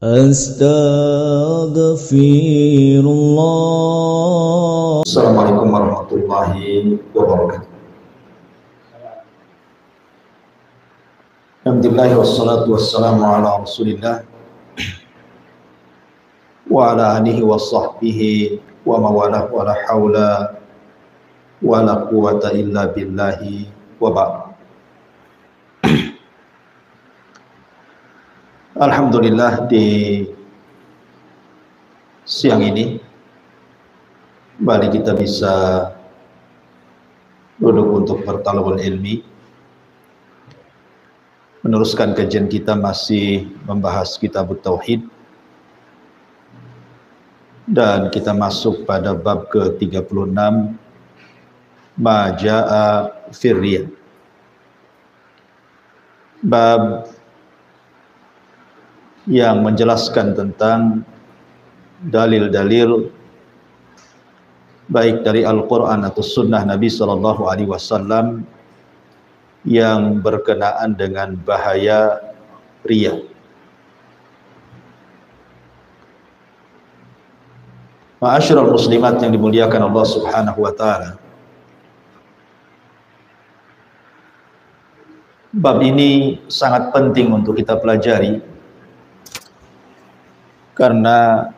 Astaghfirullah. Assalamualaikum warahmatullahi wabarakatuh. Alhamdulillah wassalatu wassalamu ala Rasulillah wa ala alihi wa sahbihi wa mawalah wa la hawla wa la quwata illa billahi wa ba'd. Alhamdulillah, di siang ini kembali kita bisa duduk untuk bertalabul ilmi, meneruskan kajian kita masih membahas kitab Tauhid, dan kita masuk pada bab ke-36, Ma Ja'a fir Riya. Bab yang menjelaskan tentang dalil-dalil baik dari Al-Quran atau Sunnah Nabi SAW yang berkenaan dengan bahaya riya. Ma'asyiral muslimat yang dimuliakan Allah Subhanahu wa Ta'ala, bab ini sangat penting untuk kita pelajari, karena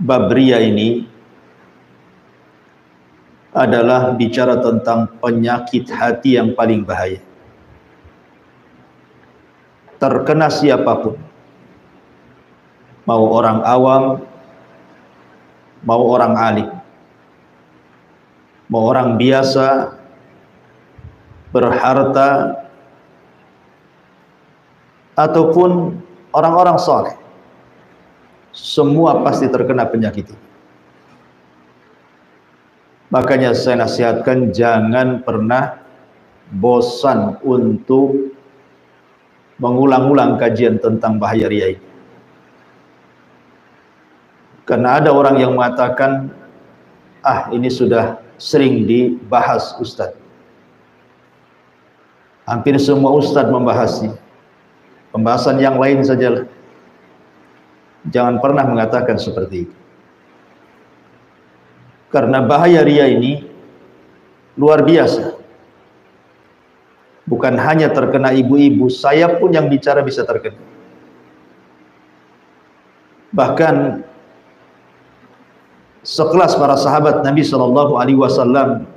bab riya ini adalah bicara tentang penyakit hati yang paling bahaya. Terkena siapapun, mau orang awam, mau orang alim, mau orang biasa, berharta, ataupun orang-orang saleh, semua pasti terkena penyakit ini. Makanya saya nasihatkan, jangan pernah bosan untuk mengulang-ulang kajian tentang bahaya riya ini. Karena ada orang yang mengatakan, ini sudah sering dibahas Ustaz, hampir semua Ustaz membahasnya, pembahasan yang lain sajalah. Jangan pernah mengatakan seperti itu, karena bahaya riya ini luar biasa. Bukan hanya terkena ibu-ibu, saya pun yang bicara bisa terkena. Bahkan sekelas para sahabat Nabi SAW,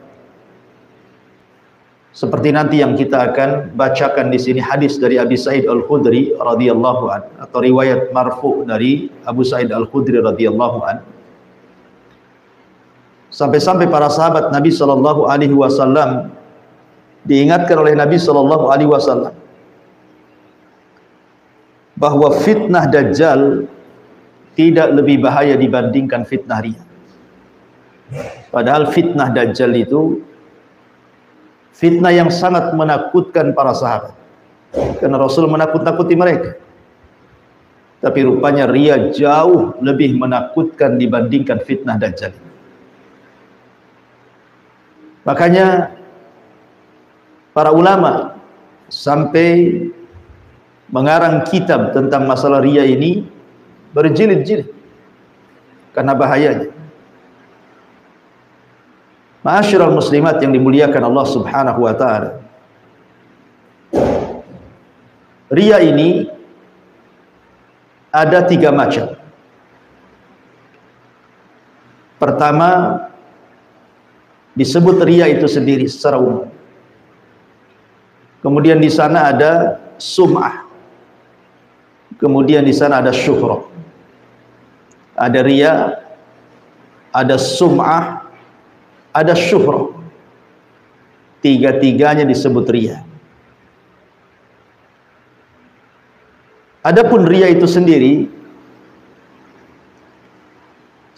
seperti nanti yang kita akan bacakan di sini, hadis dari Abi Sa'id Al-Khudri radhiyallahu an, atau riwayat marfu dari Abu Sa'id Al-Khudri radhiyallahu an, sampai-sampai para sahabat Nabi SAW diingatkan oleh Nabi SAW bahwa fitnah Dajjal tidak lebih bahaya dibandingkan fitnah riya. Padahal fitnah Dajjal itu fitnah yang sangat menakutkan para sahabat, karena Rasul menakut-nakuti mereka. Tapi rupanya riya jauh lebih menakutkan dibandingkan fitnah Dajjal. Makanya para ulama sampai mengarang kitab tentang masalah riya ini berjilid-jilid karena bahayanya. Ma'asyiral muslimat yang dimuliakan Allah Subhanahu wa Ta'ala, riya ini ada 3 macam. Pertama, disebut riya itu sendiri secara umum. Kemudian di sana ada sum'ah. Kemudian di sana ada syuhrah. Ada riya, ada sum'ah, ada syuhrah. Tiga-tiganya disebut riya. Adapun riya itu sendiri,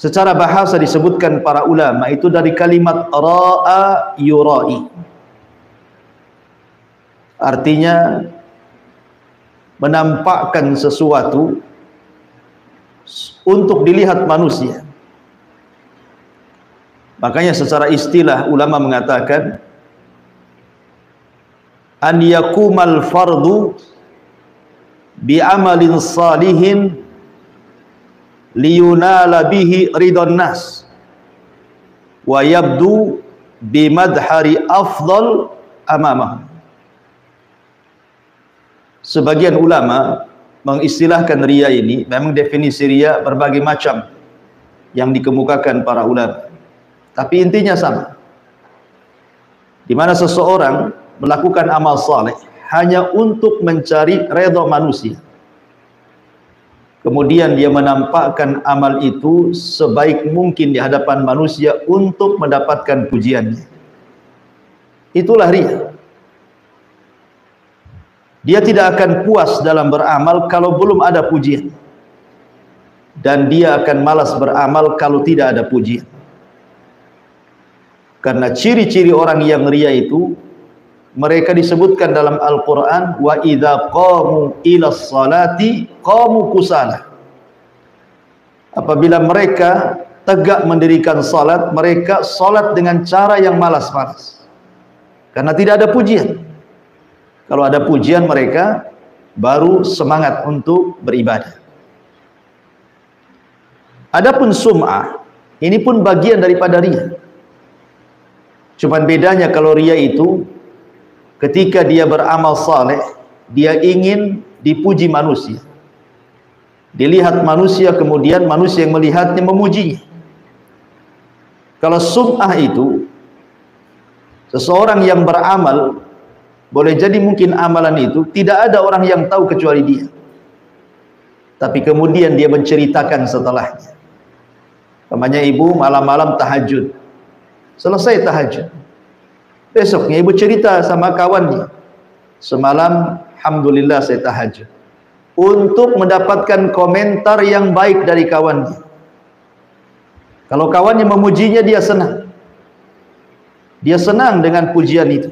secara bahasa disebutkan para ulama itu dari kalimat ra'a yura'i. Artinya menampakkan sesuatu untuk dilihat manusia. Makanya secara istilah ulama mengatakan an yakumal fardu bi'amalin salihin liyunala bihi ridon nas wa yabdu bimadhari afdal amamah. Sebagian ulama mengistilahkan riya ini, memang definisi riya berbagai macam yang dikemukakan para ulama, tapi intinya sama, di mana seseorang melakukan amal saleh hanya untuk mencari redha manusia, kemudian dia menampakkan amal itu sebaik mungkin di hadapan manusia untuk mendapatkan pujiannya. Itulah riya. Dia tidak akan puas dalam beramal kalau belum ada pujian, dan dia akan malas beramal kalau tidak ada pujian. Karena ciri-ciri orang yang riya itu, mereka disebutkan dalam Al-Quran, wa idza qamu ila salati qamu kusala. Apabila mereka tegak mendirikan salat, mereka salat dengan cara yang malas-malas, karena tidak ada pujian. Kalau ada pujian, mereka baru semangat untuk beribadah. Adapun sum'ah, ini pun bagian daripada riya. Cuman bedanya kalau riya itu, ketika dia beramal saleh, dia ingin dipuji manusia. Dilihat manusia, kemudian manusia yang melihatnya memujinya. Kalau sum'ah itu, seseorang yang beramal, boleh jadi mungkin amalan itu tidak ada orang yang tahu kecuali dia, tapi kemudian dia menceritakan setelahnya. Namanya ibu malam-malam tahajud, selesai tahajud, besoknya ibu cerita sama kawannya, semalam alhamdulillah saya tahajud, untuk mendapatkan komentar yang baik dari kawannya. Kalau kawannya memujinya, dia senang, dia senang dengan pujian itu.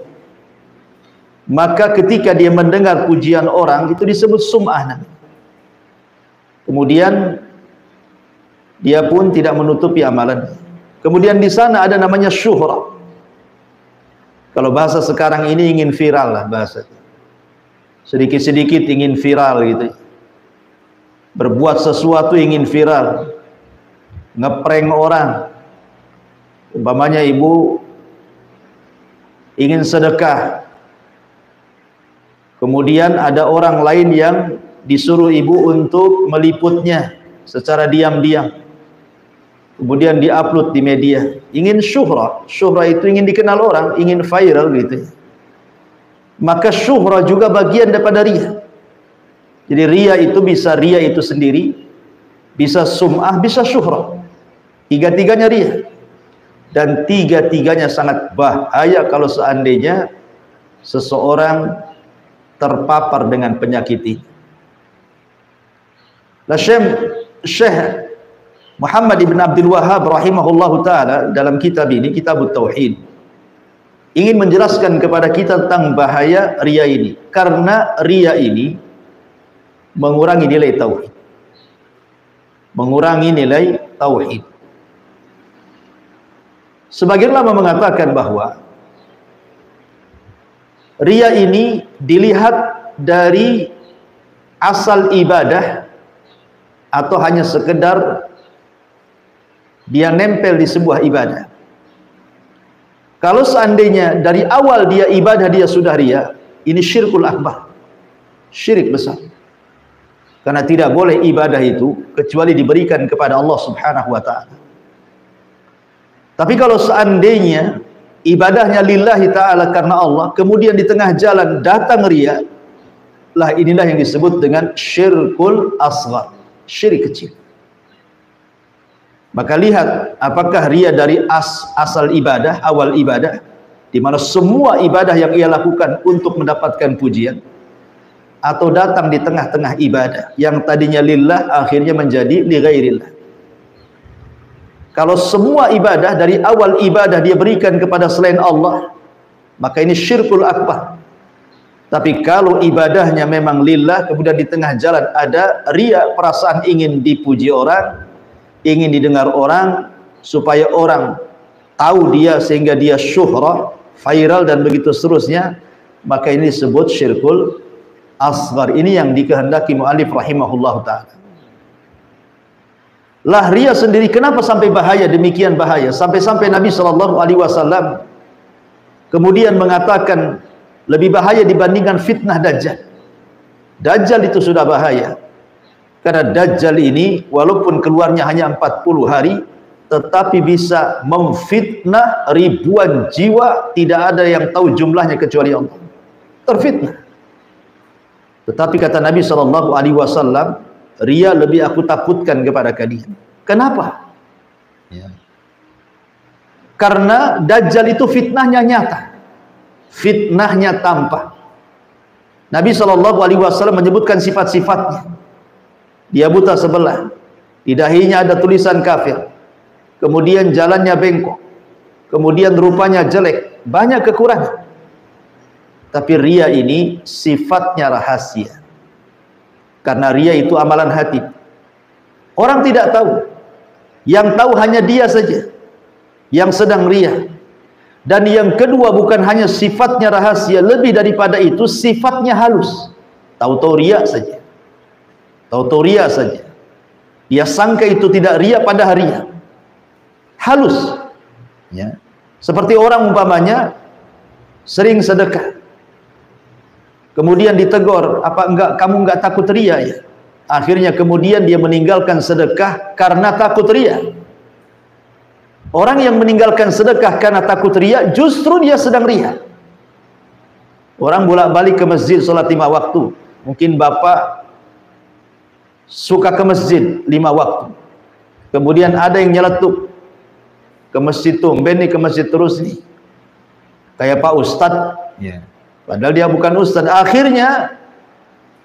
Maka ketika dia mendengar pujian orang, itu disebut sum'ah. Kemudian dia pun tidak menutupi amalan. Kemudian di sana ada namanya syuhrah. Kalau bahasa sekarang ini ingin viral lah bahasa. Sedikit-sedikit ingin viral gitu. Berbuat sesuatu ingin viral. Ngeprank orang. Umpamanya ibu ingin sedekah, kemudian ada orang lain yang disuruh ibu untuk meliputnya secara diam-diam, kemudian diupload di media. Ingin syuhrah. Syuhrah itu ingin dikenal orang, ingin viral gitu. Maka syuhrah juga bagian daripada riya. Jadi riya itu bisa riya itu sendiri, bisa sum'ah, bisa syuhrah. Tiga-tiganya riya. Dan tiga-tiganya sangat bahaya kalau seandainya seseorang terpapar dengan penyakit ini. Syekh Muhammad ibn Abdul Wahhab rahimahullahu ta'ala dalam kitab ini, Kitabut Tauhid, ingin menjelaskan kepada kita tentang bahaya riya ini. Karena riya ini mengurangi nilai tauhid. Mengurangi nilai tauhid. Sebagian ulama mengatakan bahwa riya ini dilihat dari asal ibadah atau hanya sekedar dia nempel di sebuah ibadah. Kalau seandainya dari awal dia ibadah dia sudah riya, ini syirkul akbar, syirik besar. Karena tidak boleh ibadah itu kecuali diberikan kepada Allah Subhanahu wa ta'ala. Tapi kalau seandainya ibadahnya lillahi ta'ala karena Allah, kemudian di tengah jalan datang riya, lah inilah yang disebut dengan syirkul asghar, syirik kecil. Maka lihat apakah riya dari asal ibadah, awal ibadah, di mana semua ibadah yang ia lakukan untuk mendapatkan pujian, atau datang di tengah-tengah ibadah yang tadinya lillah akhirnya menjadi li ghairillah. Kalau semua ibadah dari awal ibadah dia berikan kepada selain Allah, maka ini syirkul akbar. Tapi kalau ibadahnya memang lillah, kemudian di tengah jalan ada riya, perasaan ingin dipuji orang, ingin didengar orang, supaya orang tahu dia sehingga dia syuhrah, viral dan begitu seterusnya, maka ini disebut syirkul asghar. Ini yang dikehendaki mu'allif rahimahullah ta'ala. Lah riya sendiri kenapa sampai bahaya, demikian bahaya, sampai-sampai Nabi SAW kemudian mengatakan lebih bahaya dibandingkan fitnah Dajjal. Dajjal itu sudah bahaya, karena Dajjal ini walaupun keluarnya hanya 40 hari tetapi bisa memfitnah ribuan jiwa, tidak ada yang tahu jumlahnya kecuali Allah. Terfitnah. Tetapi kata Nabi SAW, riya lebih aku takutkan kepada kalian. Kenapa? Ya. Karena Dajjal itu fitnahnya nyata, fitnahnya tampak. Nabi SAW menyebutkan sifat-sifatnya. Dia buta sebelah, di dahinya ada tulisan kafir, kemudian jalannya bengkok, kemudian rupanya jelek, banyak kekurangan. Tapi riya ini sifatnya rahasia, karena riya itu amalan hati. Orang tidak tahu, yang tahu hanya dia saja yang sedang riya. Dan yang kedua, bukan hanya sifatnya rahasia, lebih daripada itu sifatnya halus. Tahu-tahu riya saja, tahu-tahu riya saja. Dia sangka itu tidak riya pada harinya, halus ya. Seperti orang umpamanya sering sedekah, kemudian ditegur, apa enggak, kamu enggak takut riya ya? Akhirnya kemudian dia meninggalkan sedekah karena takut riya. Orang yang meninggalkan sedekah karena takut riya, justru dia sedang riya. Orang bolak-balik ke masjid sholat 5 waktu. Mungkin bapak suka ke masjid 5 waktu, kemudian ada yang nyeletuk ke masjid, tumben nih ke masjid terus nih, kayak Pak Ustadz, padahal dia bukan Ustadz. Akhirnya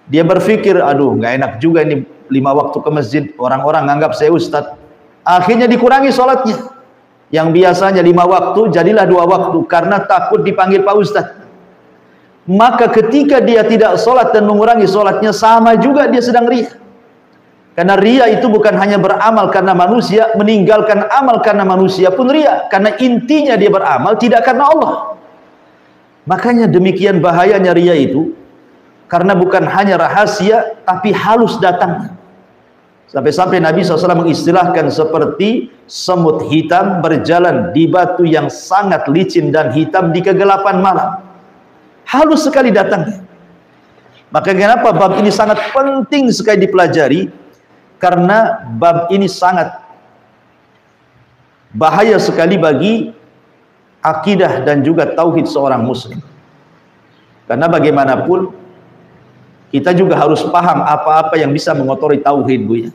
dia berpikir, aduh nggak enak juga ini 5 waktu ke masjid, orang-orang nganggap saya Ustadz. Akhirnya dikurangi sholatnya, yang biasanya 5 waktu jadilah 2 waktu, karena takut dipanggil Pak Ustadz. Maka ketika dia tidak sholat dan mengurangi sholatnya, sama juga dia sedang riya. Karena riya itu bukan hanya beramal karena manusia, meninggalkan amal karena manusia pun riya, karena intinya dia beramal tidak karena Allah. Makanya demikian bahayanya riya itu, karena bukan hanya rahasia tapi halus datangnya. Sampai-sampai Nabi SAW mengistilahkan seperti semut hitam berjalan di batu yang sangat licin dan hitam di kegelapan malam. Halus sekali datangnya. Maka kenapa bab ini sangat penting sekali dipelajari? Karena bab ini sangat bahaya sekali bagi akidah dan juga tauhid seorang muslim. Karena bagaimanapun kita juga harus paham apa-apa yang bisa mengotori tauhid, Bu ya.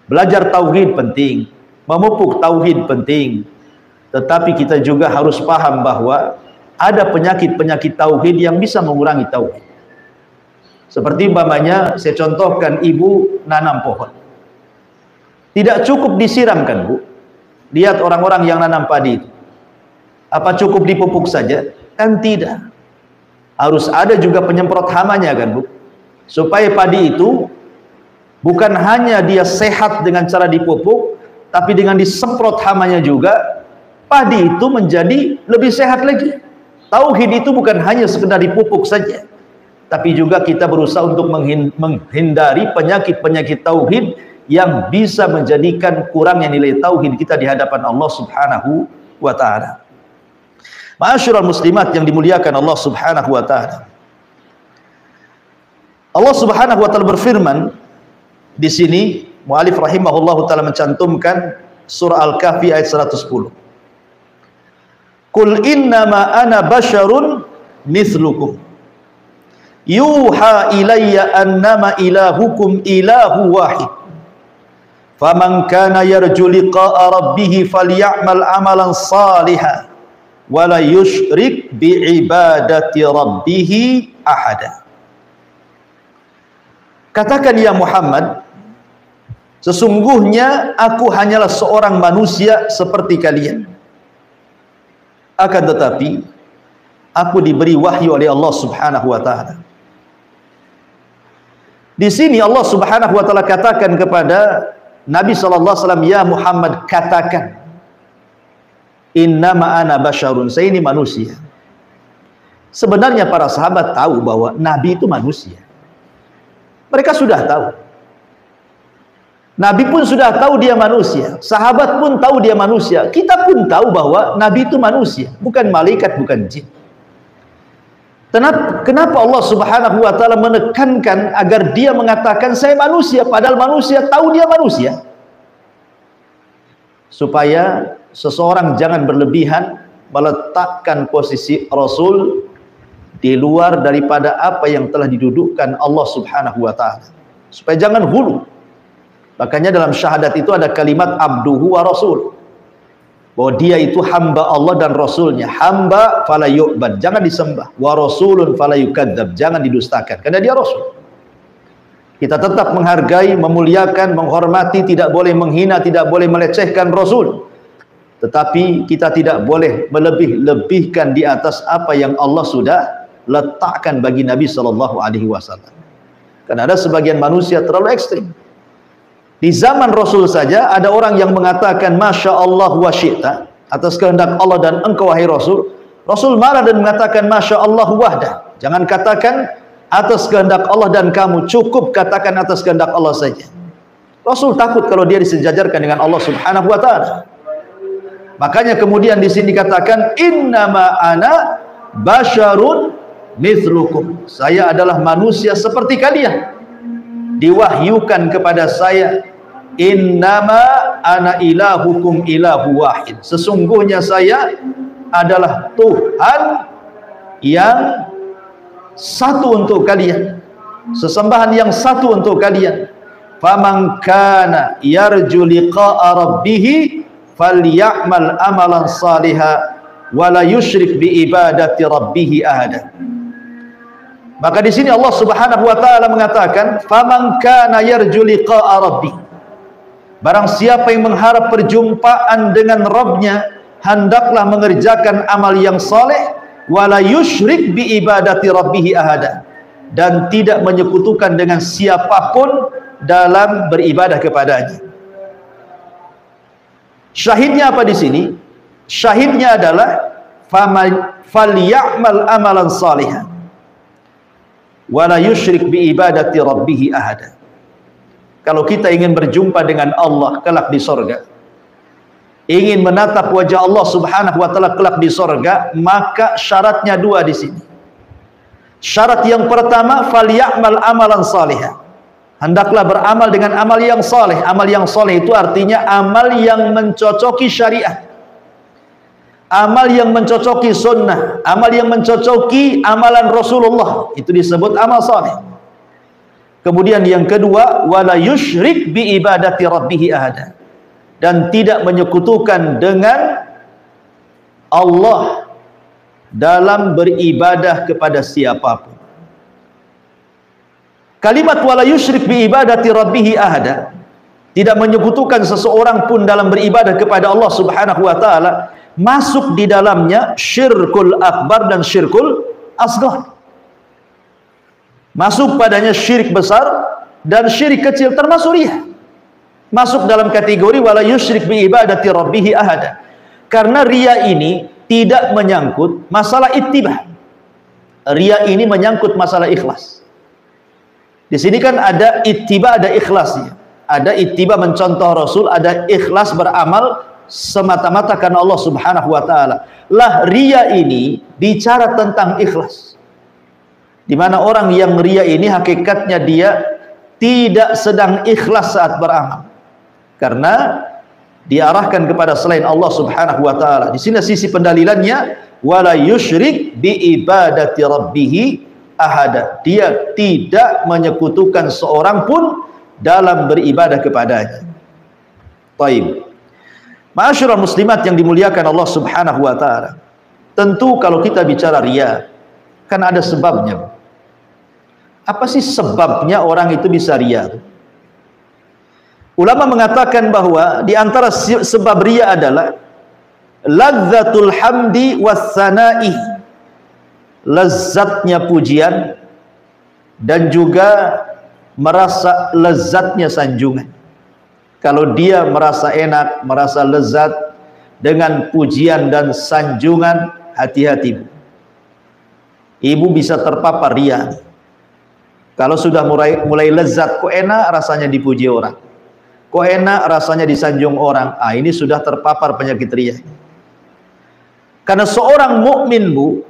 Belajar tauhid penting, memupuk tauhid penting, tetapi kita juga harus paham bahwa ada penyakit-penyakit tauhid yang bisa mengurangi tauhid. Seperti umpamanya, saya contohkan, ibu nanam pohon, tidak cukup disiramkan, Bu. Lihat orang-orang yang nanam padi itu, apa cukup dipupuk saja? Kan tidak. Harus ada juga penyemprot hamanya kan, Bu, supaya padi itu bukan hanya dia sehat dengan cara dipupuk, tapi dengan disemprot hamanya juga, padi itu menjadi lebih sehat lagi. Tauhid itu bukan hanya sekedar dipupuk saja, tapi juga kita berusaha untuk menghindari penyakit-penyakit tauhid yang bisa menjadikan kurangnya nilai tauhid kita di hadapan Allah Subhanahu wa ta'ala. Ma'asyiral muslimat yang dimuliakan Allah Subhanahu wa ta'ala. Allah Subhanahu wa ta'ala berfirman di sini, mu'alif rahimahullahu ta'ala mencantumkan surah Al-Kahfi ayat 110. Qul innama ana basyarun mithlukum yuha ilayya annama ilahukum ilahu wahid faman kana yarju liqa'a rabbih falyamal amalan salihan wala yusyrik bi'ibadati rabbih ahada. Katakan ya Muhammad, sesungguhnya aku hanyalah seorang manusia seperti kalian, akan tetapi aku diberi wahyu oleh Allah Subhanahu wa ta'ala. Di sini Allah Subhanahu wa ta'ala katakan kepada Nabi SAW, ya Muhammad, katakan innama ana basyarun, saya ini manusia. Sebenarnya para sahabat tahu bahwa Nabi itu manusia. Mereka sudah tahu. Nabi pun sudah tahu dia manusia. Sahabat pun tahu dia manusia. Kita pun tahu bahwa Nabi itu manusia, bukan malaikat, bukan jin. Kenapa Allah Subhanahu wa taala menekankan agar dia mengatakan saya manusia, padahal manusia tahu dia manusia? Supaya seseorang jangan berlebihan meletakkan posisi Rasul di luar daripada apa yang telah didudukkan Allah Subhanahu wa taala. Supaya jangan hulu. Makanya dalam syahadat itu ada kalimat abduhu wa rasul, bahwa dia itu hamba Allah dan Rasulnya. Hamba fala yu'bad, jangan disembah. Wa rasulun fala yukadzab, jangan didustakan, karena dia Rasul. Kita tetap menghargai, memuliakan, menghormati, tidak boleh menghina, tidak boleh melecehkan Rasul. Tetapi kita tidak boleh melebih-lebihkan di atas apa yang Allah sudah letakkan bagi Nabi SAW. Karena ada sebagian manusia terlalu ekstrim. Di zaman Rasul saja ada orang yang mengatakan Masya Allah wa syi'ta, atas kehendak Allah dan engkau wahai Rasul. Rasul marah dan mengatakan Masya Allah wahda, jangan katakan atas kehendak Allah dan kamu, cukup katakan atas kehendak Allah saja. Rasul takut kalau dia disejajarkan dengan Allah Subhanahu wa taala. Makanya kemudian di sini dikatakan innama ana basyarun mithlukum, saya adalah manusia seperti kalian. Diwahyukan kepada saya, innama ana ilahukum ilahu wahid, sesungguhnya saya adalah Tuhan yang satu untuk kalian, sesembahan yang satu untuk kalian. Faman kana yarju liqa'a rabbih falyamal amalan salihah wa la yusyrik bi ibadati rabbih ahada. Maka di sini Allah Subhanahu wa taala mengatakan, "Faman kana yarju liqa'a rabbih." Barang siapa yang mengharap perjumpaan dengan Rabbnya, hendaklah mengerjakan amal yang saleh, wala yusyrik bi ibadati rabbih ahada, dan tidak menyekutukan dengan siapapun dalam beribadah kepadanya. Syahidnya apa di sini? Syahidnya adalah falyamal amalan salihan wala yusyrik bi ibadati rabbih ahada. Kalau kita ingin berjumpa dengan Allah kelak di sorga, ingin menatap wajah Allah Subhanahu wa taala kelak di sorga, maka syaratnya dua di sini. Syarat yang pertama, falyamal amalan salihah, hendaklah beramal dengan amal yang saleh. Amal yang saleh itu artinya amal yang mencocoki syariat, amal yang mencocoki sunnah, amal yang mencocoki amalan Rasulullah, itu disebut amal saleh. Kemudian yang kedua, wala yusyrik bi ibadati rabbih ahada, dan tidak menyekutukan dengan Allah dalam beribadah kepada siapapun. Kalimat wala yusyrik bi ibadati rabbih ahada, tidak menyekutukan seseorang pun dalam beribadah kepada Allah Subhanahu wa taala, masuk di dalamnya syirkul akbar dan syirkul asghar. Masuk padanya syirik besar dan syirik kecil, termasuk riya. Masuk dalam kategori wala yusyrik bi ibadati rabbih ahada. Karena riya ini tidak menyangkut masalah ittiba. Riya ini menyangkut masalah ikhlas. Di sini kan ada ittiba, ada ikhlasnya. Ada ittiba mencontoh Rasul, ada ikhlas beramal semata-mata karena Allah Subhanahu wa taala. Lah riya ini bicara tentang ikhlas, di mana orang yang riya ini hakikatnya dia tidak sedang ikhlas saat beramal, karena diarahkan kepada selain Allah Subhanahu wa taala. Di sini sisi pendalilannya, wala yusyrik bi ibadati rabbih ahada, dia tidak menyekutukan seorang pun dalam beribadah kepadanya. Baik. Ma'asyiral muslimat yang dimuliakan Allah Subhanahu wa taala. Tentu kalau kita bicara riya, kan ada sebabnya. Apa sih sebabnya orang itu bisa riya? Ulama mengatakan bahwa di antara sebab riya adalah ladzatul hamdi wassana'i, lezatnya pujian dan juga merasa lezatnya sanjungan. Kalau dia merasa enak, merasa lezat dengan pujian dan sanjungan, hati-hati. Ibu bisa terpapar riya. Kalau sudah mulai lezat, kok enak rasanya dipuji orang, kok enak rasanya disanjung orang, ini sudah terpapar penyakit riya. Karena seorang mukmin, Bu,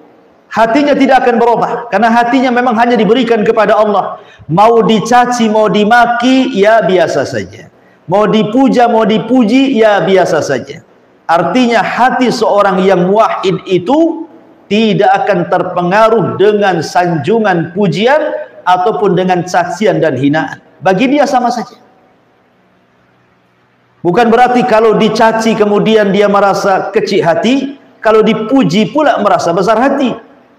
hatinya tidak akan berubah, karena hatinya memang hanya diberikan kepada Allah. Mau dicaci, mau dimaki, ya biasa saja. Mau dipuja, mau dipuji, ya biasa saja. Artinya hati seorang yang muwahhid itu tidak akan terpengaruh dengan sanjungan pujian ataupun dengan cacian dan hinaan. Bagi dia sama saja. Bukan berarti kalau dicaci kemudian dia merasa kecil hati, kalau dipuji pula merasa besar hati.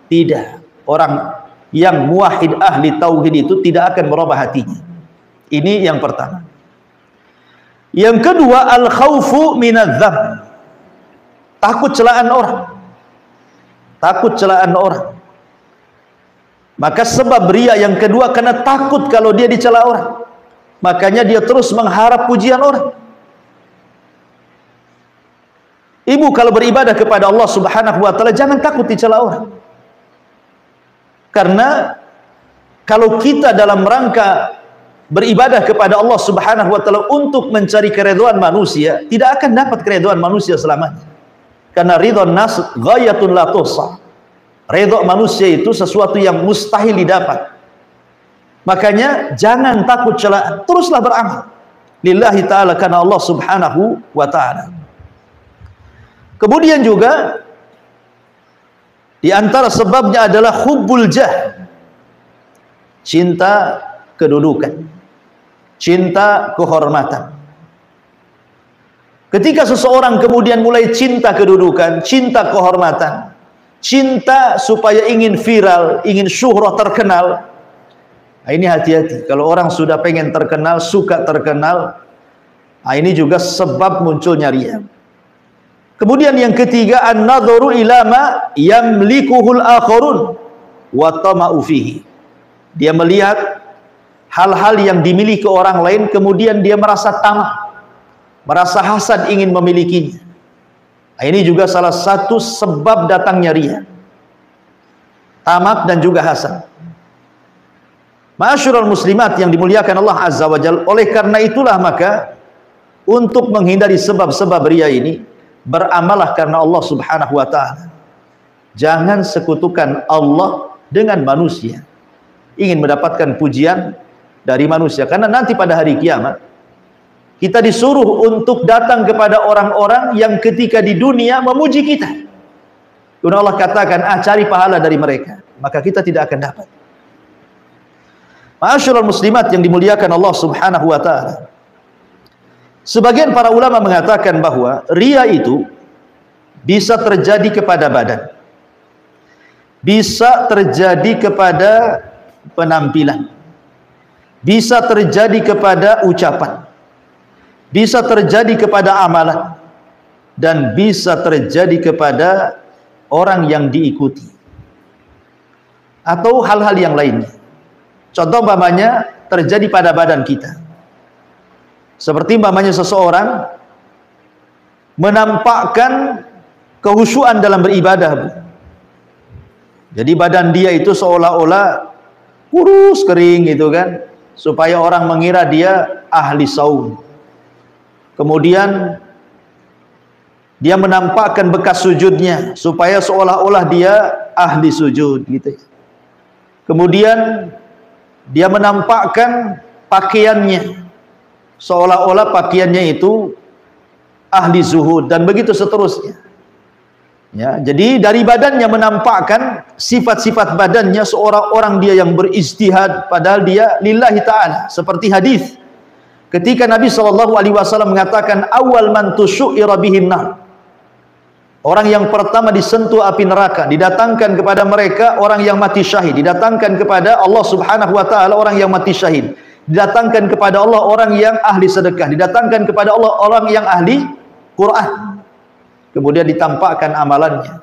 Tidak. Orang yang muwahhid ahli tauhid itu tidak akan merubah hatinya. Ini yang pertama. Yang kedua, al-khaufu minadz-dzam. Takut celaan orang. Takut celaan orang. Maka sebab riya yang kedua karena takut kalau dia dicela orang. Makanya dia terus mengharap pujian orang. Ibu kalau beribadah kepada Allah Subhanahu wa taala jangan takut dicela orang. Karena kalau kita dalam rangka beribadah kepada Allah Subhanahu wa taala untuk mencari keridhaan manusia, tidak akan dapat keridhaan manusia selamanya. Karena ridhon nas ghayatun la tuhsa. Ridha manusia itu sesuatu yang mustahil didapat. Makanya jangan takut celaan, teruslah beramal lillahi ta'ala karena Allah Subhanahu wa ta'ala. Kemudian juga di antara sebabnya adalah hubbul jah, cinta kedudukan, cinta kehormatan. Ketika seseorang kemudian mulai cinta kedudukan, cinta kehormatan, cinta supaya ingin viral, ingin syuhrah, terkenal, ini hati-hati. Kalau orang sudah pengen terkenal, suka terkenal, ini juga sebab munculnya riya. Kemudian yang ketiga, an-nadharu ila ma yamlikuhul akharun wa tama'u fihi. Dia melihat hal-hal yang dimiliki orang lain, kemudian dia merasa tamak, merasa hasad ingin memilikinya. Ini juga salah satu sebab datangnya riya. Tamak dan juga hasad. Ma'asyiral muslimat yang dimuliakan Allah Azza wa Jalla, oleh karena itulah maka untuk menghindari sebab-sebab riya ini, beramallah karena Allah Subhanahu wa taala. Jangan sekutukan Allah dengan manusia. Ingin mendapatkan pujian dari manusia, karena nanti pada hari kiamat kita disuruh untuk datang kepada orang-orang yang ketika di dunia memuji kita. Karena Allah katakan, cari pahala dari mereka, maka kita tidak akan dapat. Ma'asyiral muslimat yang dimuliakan Allah Subhanahu wa taala. Sebagian para ulama mengatakan bahwa riya itu bisa terjadi kepada badan, bisa terjadi kepada penampilan, bisa terjadi kepada ucapan, bisa terjadi kepada amalan, dan bisa terjadi kepada orang yang diikuti atau hal-hal yang lainnya. Contoh umpamanya terjadi pada badan kita, seperti umpamanya seseorang menampakkan kehusyuan dalam beribadah, Bu. Jadi badan dia itu seolah-olah kurus kering gitu kan, supaya orang mengira dia ahli saum. Kemudian dia menampakkan bekas sujudnya supaya seolah-olah dia ahli sujud gitu. Kemudian dia menampakkan pakaiannya seolah-olah pakaiannya itu ahli zuhud, dan begitu seterusnya. Ya, jadi dari badannya menampakkan sifat-sifat badannya seorang dia yang berijtihad, padahal dia lillahi ta'ala. Seperti hadis ketika Nabi SAW mengatakan, awal man tusyu'ira bihin nar, orang yang pertama disentuh api neraka, didatangkan kepada mereka orang yang mati syahid, didatangkan kepada Allah Subhanahu wa taala orang yang mati syahid, didatangkan kepada Allah orang yang ahli sedekah, didatangkan kepada Allah orang yang ahli Quran. Kemudian ditampakkan amalannya,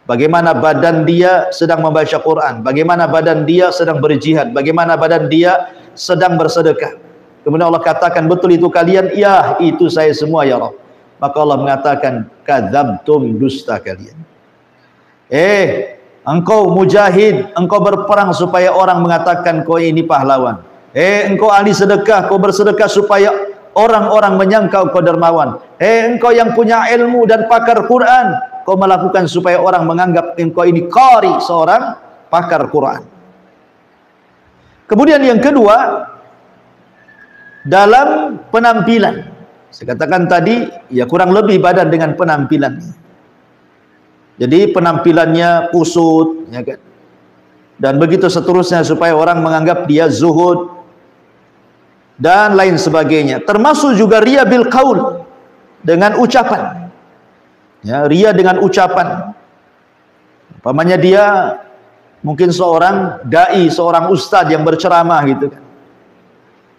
bagaimana badan dia sedang membaca Quran, bagaimana badan dia sedang berjihad, bagaimana badan dia sedang bersedekah. Kemudian Allah katakan, betul itu kalian? Ya, itu saya semua ya Rabb. Maka Allah mengatakan, kadzabtum, dusta kalian. engkau mujahid, engkau berperang supaya orang mengatakan kau ini pahlawan. Engkau ahli sedekah, kau bersedekah supaya orang-orang menyangka kau dermawan. Engkau yang punya ilmu dan pakar Quran, kau melakukan supaya orang menganggap engkau ini qari, seorang pakar Quran. Kemudian yang kedua, dalam penampilan. Saya katakan tadi, ya kurang lebih badan dengan penampilan. Jadi penampilannya kusut, ya kan? Dan begitu seterusnya supaya orang menganggap dia zuhud dan lain sebagainya. Termasuk juga riya bil qaul, dengan ucapan. Ya, riya dengan ucapan. Umpamanya dia mungkin seorang dai, seorang ustadz yang berceramah gitu kan.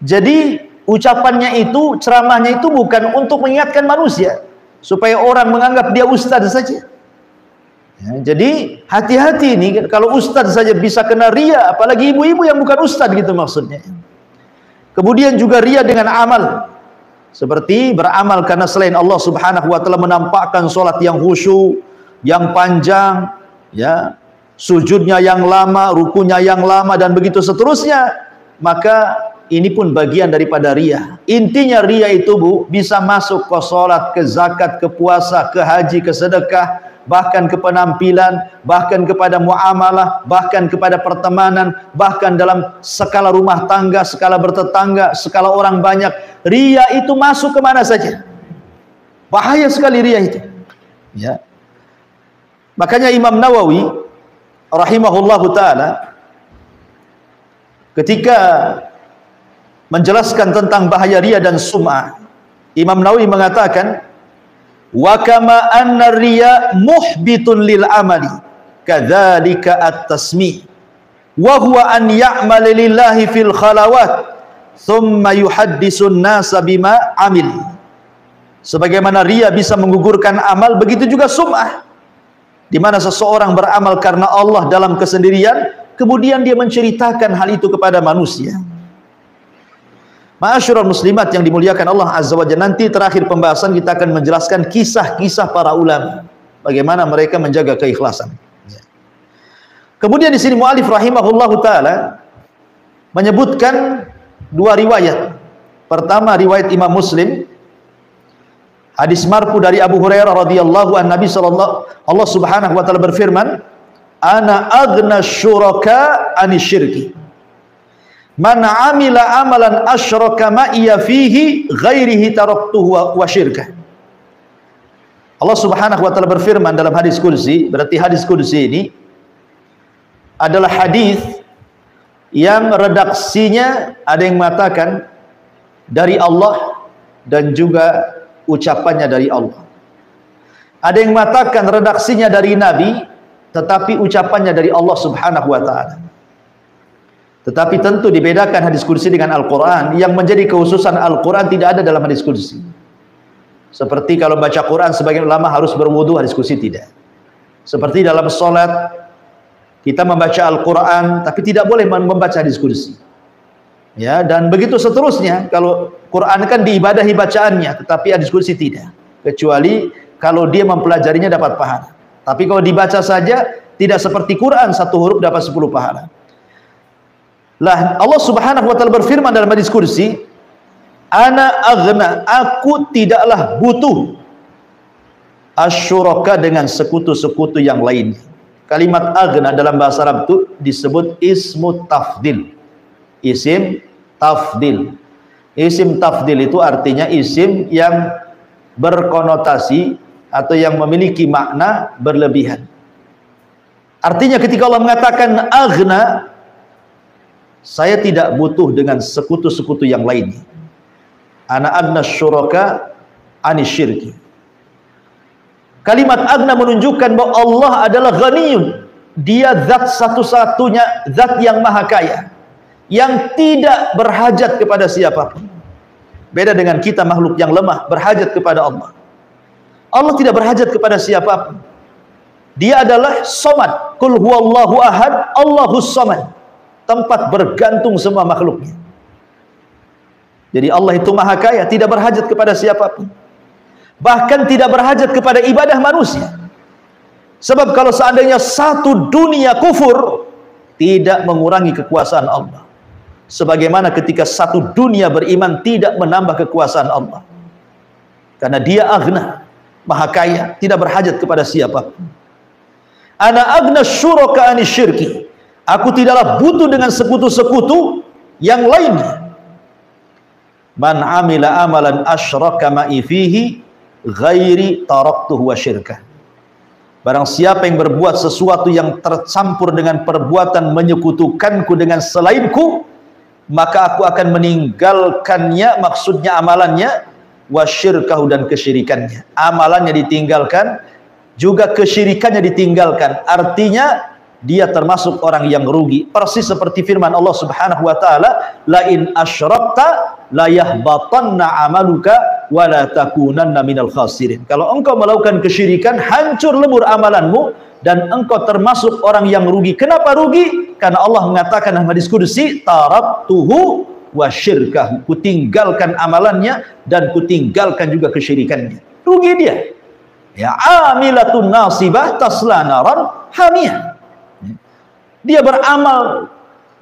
Jadi ucapannya itu, ceramahnya itu bukan untuk mengingatkan manusia supaya orang menganggap dia ustadz saja. Ya, jadi hati-hati ini, kalau ustadz saja bisa kena riya, apalagi ibu-ibu yang bukan ustadz gitu maksudnya. Kemudian juga riya dengan amal, seperti beramal karena selain Allah Subhanahu wa taala menampakkan solat yang khusyuk, yang panjang, ya, sujudnya yang lama, rukunya yang lama, dan begitu seterusnya, maka ini pun bagian daripada riya. Intinya riya itu, Bu, bisa masuk ke solat, ke zakat, ke puasa, ke haji, ke sedekah, bahkan ke penampilan, bahkan kepada muamalah, bahkan kepada pertemanan, bahkan dalam skala rumah tangga, skala bertetangga, skala orang banyak. Riya itu masuk kemana saja. Bahaya sekali riya itu. Ya. Makanya Imam Nawawi rahimahullahu ta'ala ketika menjelaskan tentang bahaya riya dan sum'ah, Imam Nawawi mengatakan, wa kama anna riya muhbitun lil amali kadzalika at-tasmi wa huwa an ya'mala lillahi fil khalawat thumma yuhaddisun nasa bima amil. Sebagaimana riya bisa menggugurkan amal, begitu juga sum'ah, di mana seseorang beramal karena Allah dalam kesendirian, kemudian dia menceritakan hal itu kepada manusia. Ma'asyiral muslimat yang dimuliakan Allah Azza wa Jalla, nanti terakhir pembahasan kita akan menjelaskan kisah-kisah para ulama, bagaimana mereka menjaga keikhlasan. Kemudian di sini mu'alif rahimahullahu taala menyebutkan dua riwayat. Pertama riwayat Imam Muslim, hadis marfu dari Abu Hurairah radhiyallahu an, Nabi sallallahu, Allah Subhanahu wa taala berfirman, ana aghna syuraka anisyirki man amila amalan asyraka ma'iya fihi ghairihi taraktuhu wa syirkah. Allah Subhanahu wa taala berfirman dalam hadis qudsi, berarti hadis qudsi ini adalah hadis yang redaksinya ada yang mengatakan dari Allah dan juga ucapannya dari Allah. Ada yang mengatakan redaksinya dari Nabi tetapi ucapannya dari Allah Subhanahu wa taala. Tetapi tentu dibedakan hadis qudsi dengan Al-Quran. Yang menjadi kekhususan Al-Quran tidak ada dalam hadis qudsi. Seperti kalau baca Quran sebagian ulama harus berwudu, hadis qudsi tidak. Seperti dalam sholat kita membaca Al-Quran tapi tidak boleh membaca hadis qudsi. Ya, dan begitu seterusnya. Kalau Quran kan diibadahi bacaannya, tetapi hadis qudsi tidak. Kecuali kalau dia mempelajarinya dapat pahala. Tapi kalau dibaca saja, tidak seperti Quran, satu huruf dapat 10 pahala. Lah Allah Subhanahu wa taala berfirman dalam hadis qudsi, ana aghna, aku tidaklah butuh asyuraka, dengan sekutu-sekutu yang lain. Kalimat aghna dalam bahasa Arab itu disebut ismu tafdil. Isim tafdil. Isim tafdil itu artinya isim yang berkonotasi atau yang memiliki makna berlebihan. Artinya ketika Allah mengatakan aghna, saya tidak butuh dengan sekutu-sekutu yang lainnya. Ana agna syuraka anisyirki. Kalimat agna menunjukkan bahwa Allah adalah ghaniyun. Dia zat satu-satunya, zat yang maha kaya, yang tidak berhajat kepada siapapun. Beda dengan kita makhluk yang lemah, berhajat kepada Allah. Allah tidak berhajat kepada siapapun. Dia adalah somad. Qul huwallahu ahad, Allahus somad. Tempat bergantung semua makhluknya. Jadi Allah itu maha kaya, tidak berhajat kepada siapapun. Bahkan tidak berhajat kepada ibadah manusia. Sebab kalau seandainya satu dunia kufur, tidak mengurangi kekuasaan Allah. Sebagaimana ketika satu dunia beriman tidak menambah kekuasaan Allah. Karena dia aghna, maha kaya, tidak berhajat kepada siapa. Ana aghna syuraka ani syirki. Aku tidaklah butuh dengan sekutu-sekutu yang lainnya. Man amila amalan asyraka ma'i fihi ghairi taraktuhu wa syirkah. Barang siapa yang berbuat sesuatu yang tercampur dengan perbuatan menyekutukanku dengan selainku, maka aku akan meninggalkannya, maksudnya amalannya, wasyirkahu, dan kesyirikannya. Amalannya ditinggalkan, juga kesyirikannya ditinggalkan. Artinya dia termasuk orang yang rugi. Persis seperti firman Allah Subhanahu wa taala, la in asyrakta la yahbatanna amaluka wa la takunanna minal khasirin. Kalau engkau melakukan kesyirikan, hancur lebur amalanmu dan engkau termasuk orang yang rugi. Kenapa rugi? Karena Allah mengatakan dalam hadis qudsi, taraktuhu wa syirkahu. Kutinggalkan amalannya dan kutinggalkan juga kesyirikannya. Rugi dia. Ya, amilatun nasibah tasla naran hamiyah. Dia beramal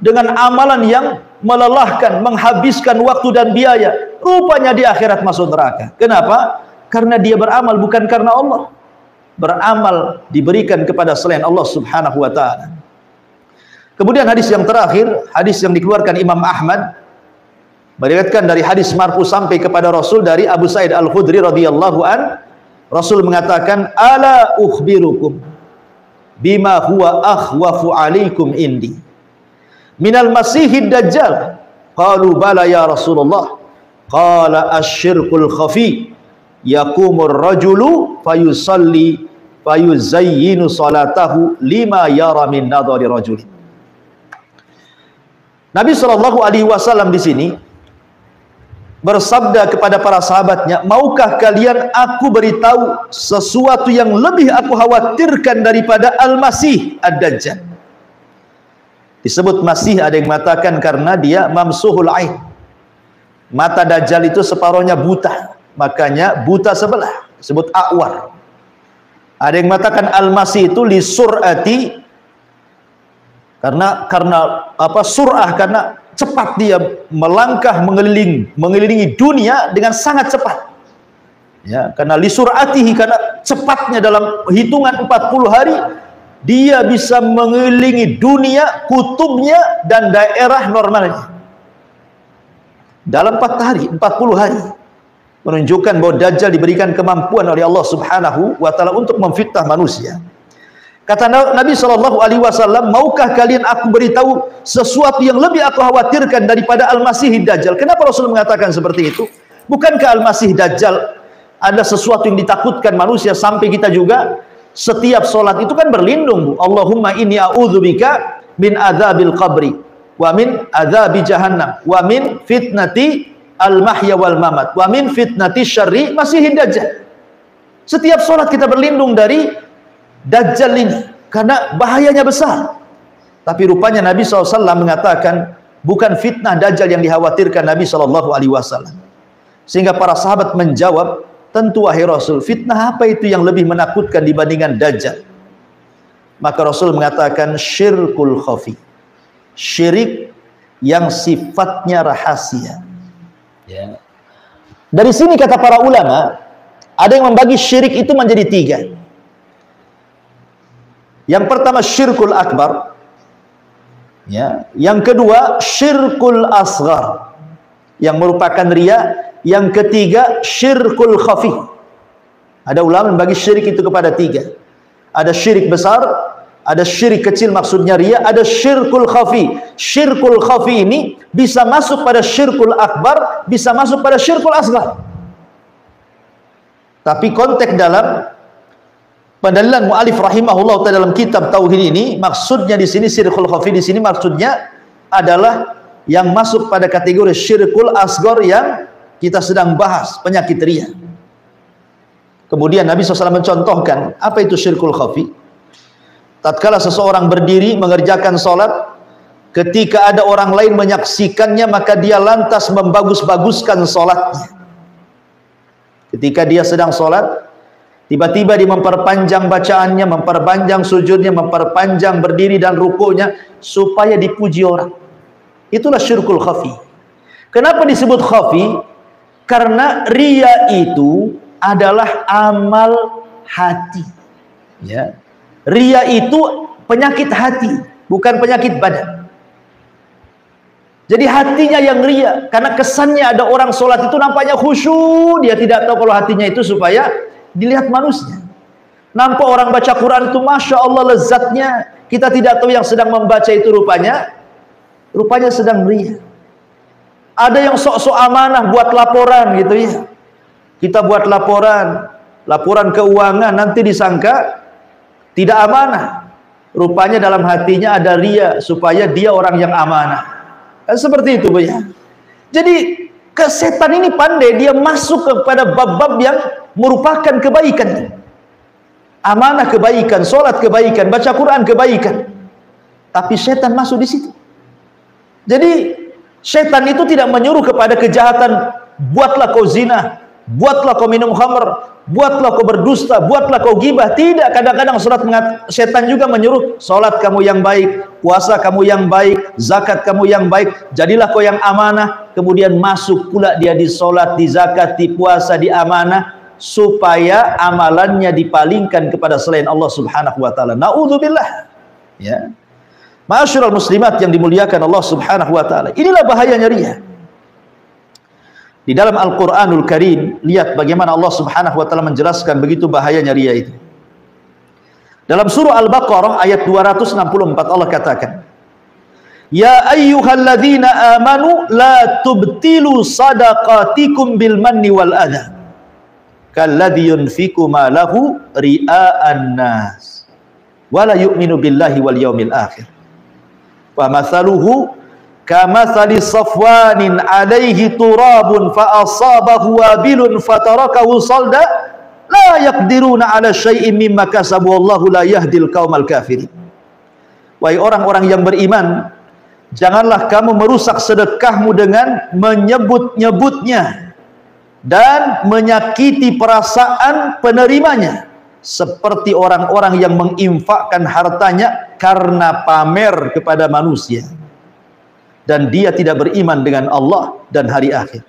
dengan amalan yang melelahkan, menghabiskan waktu dan biaya. Rupanya di akhirat masuk neraka. Kenapa? Karena dia beramal bukan karena Allah. Beramal diberikan kepada selain Allah Subhanahu wa ta'ala. Kemudian hadis yang terakhir, hadis yang dikeluarkan Imam Ahmad, meriwayatkan dari hadis marfu sampai kepada Rasul dari Abu Sa'id Al-Khudri radhiyallahu an. Rasul mengatakan, ala ukhbirukum bima huwa akhwafu alaikum indi minal masihid dajjal. Qalu bala ya Rasulullah. Qala asyirkul khafi yakumur rajulu fayusalli fayuzayyinu salatahu lima yara min nadhari rajulin. Nabi SAW di sini bersabda kepada para sahabatnya, maukah kalian aku beritahu sesuatu yang lebih aku khawatirkan daripada Al-Masih Ad-Dajjal? Disebut Masih, ada yang mengatakan karena dia mamsuhul ain. Mata Dajjal itu separuhnya buta, makanya buta sebelah, disebut a'war. Ada yang mengatakan Al-Masih itu li sur'ati, karena apa, sur'ah, karena cepat dia melangkah mengelilingi dunia dengan sangat cepat. Ya, karena li sur'atihi, karena cepatnya dalam hitungan 40 hari dia bisa mengelilingi dunia, kutubnya dan daerah normalnya dalam 4 hari, 40 hari. Menunjukkan bahwa Dajjal diberikan kemampuan oleh Allah Subhanahu wa ta'ala untuk memfitnah manusia. Kata Nabi SAW, maukah kalian aku beritahu sesuatu yang lebih aku khawatirkan daripada Al-Masih Dajjal? Kenapa Rasul mengatakan seperti itu? Bukankah Al-Masih Dajjal ada sesuatu yang ditakutkan manusia sampai kita juga setiap sholat itu kan berlindung, Bu. Allahumma inni a'udzubika min adzabil qabri wa min adzabi jahannam wa min fitnati al-mahya wal mamat wa min fitnati syarri Masih Dajjal. Setiap sholat kita berlindung dari Dajjal ini, karena bahayanya besar. Tapi rupanya Nabi SAW mengatakan bukan fitnah Dajjal yang dikhawatirkan Nabi SAW. Sehingga para sahabat menjawab, tentu wahai Rasul, fitnah apa itu yang lebih menakutkan dibandingkan Dajjal? Maka Rasul mengatakan syirkul khafi, syirik yang sifatnya rahasia. Ya. Dari sini kata para ulama, ada yang membagi syirik itu menjadi 3. Yang pertama syirkul akbar, ya. Yang kedua syirkul asghar, yang merupakan riya. Yang ketiga syirkul khafi. Ada ulama membagi syirik itu kepada 3. Ada syirik besar, ada syirik kecil maksudnya riya, ada syirkul khafi. Syirkul khafi ini bisa masuk pada syirkul akbar, bisa masuk pada syirkul asghar. Tapi konteks dalam pendalilan mu'alif rahimahullah dalam kitab tauhid ini, maksudnya di sini syirkul khafi di sini maksudnya adalah yang masuk pada kategori syirkul asghar yang kita sedang bahas, penyakit riya. Kemudian Nabi SAW mencontohkan apa itu syirkul khafi. Tatkala seseorang berdiri mengerjakan sholat, ketika ada orang lain menyaksikannya, maka dia lantas membagus-baguskan sholatnya. Ketika dia sedang sholat, Tiba-tiba dia memperpanjang bacaannya, memperpanjang sujudnya, memperpanjang berdiri dan rukunya supaya dipuji orang. Itulah syirkul khafi. Kenapa disebut khafi? Karena riya itu adalah amal hati. Ya. Riya itu penyakit hati, bukan penyakit badan. Jadi hatinya yang riya, karena kesannya ada orang sholat itu nampaknya khusyuk, dia tidak tahu kalau hatinya itu supaya dilihat manusia. Nampak orang baca Quran itu Masya Allah lezatnya, kita tidak tahu yang sedang membaca itu rupanya sedang riya. Ada yang sok-sok amanah buat laporan gitu ya. Kita buat laporan keuangan, nanti disangka tidak amanah. Rupanya dalam hatinya ada riya supaya dia orang yang amanah. Kan seperti itu ya. Jadi setan ini pandai, dia masuk kepada bab-bab yang merupakan kebaikan. Amanah kebaikan, sholat kebaikan, baca Quran kebaikan. Tapi setan masuk di situ. Jadi setan itu tidak menyuruh kepada kejahatan, buatlah kau zina, buatlah kau minum khamr, buatlah kau berdusta, buatlah kau gibah. Tidak, kadang-kadang setan juga menyuruh sholat kamu yang baik, puasa kamu yang baik, zakat kamu yang baik, jadilah kau yang amanah. Kemudian masuk pula dia di sholat, di zakat, di puasa, di amanah, supaya amalannya dipalingkan kepada selain Allah Subhanahu wa taala. Naudzubillah. Ya. Ma'asyiral muslimat yang dimuliakan Allah Subhanahu wa taala. Inilah bahayanya riya. Di dalam Al-Qur'anul Karim, lihat bagaimana Allah Subhanahu wa taala menjelaskan begitu bahayanya riya itu. Dalam surah Al-Baqarah ayat 264 Allah katakan, "Ya ayyuhalladzina amanu la tubtilu sadaqatikum bil manni wal adha kalladzi yunfiqu ma lahu ria'an nas wa la yu'minu billahi wal yaumil akhir. Wa mathaluhu kamathali safwanin 'alaihi turabun fa asabahu wabilun fatarakahu salda la yaqdiruna 'ala syai'in mimma kasabu wallahu la yahdil qaumal kafirin." Wahai orang-orang yang beriman, janganlah kamu merusak sedekahmu dengan menyebut-nyebutnya dan menyakiti perasaan penerimanya, seperti orang-orang yang menginfakkan hartanya karena pamer kepada manusia dan dia tidak beriman dengan Allah dan hari akhir.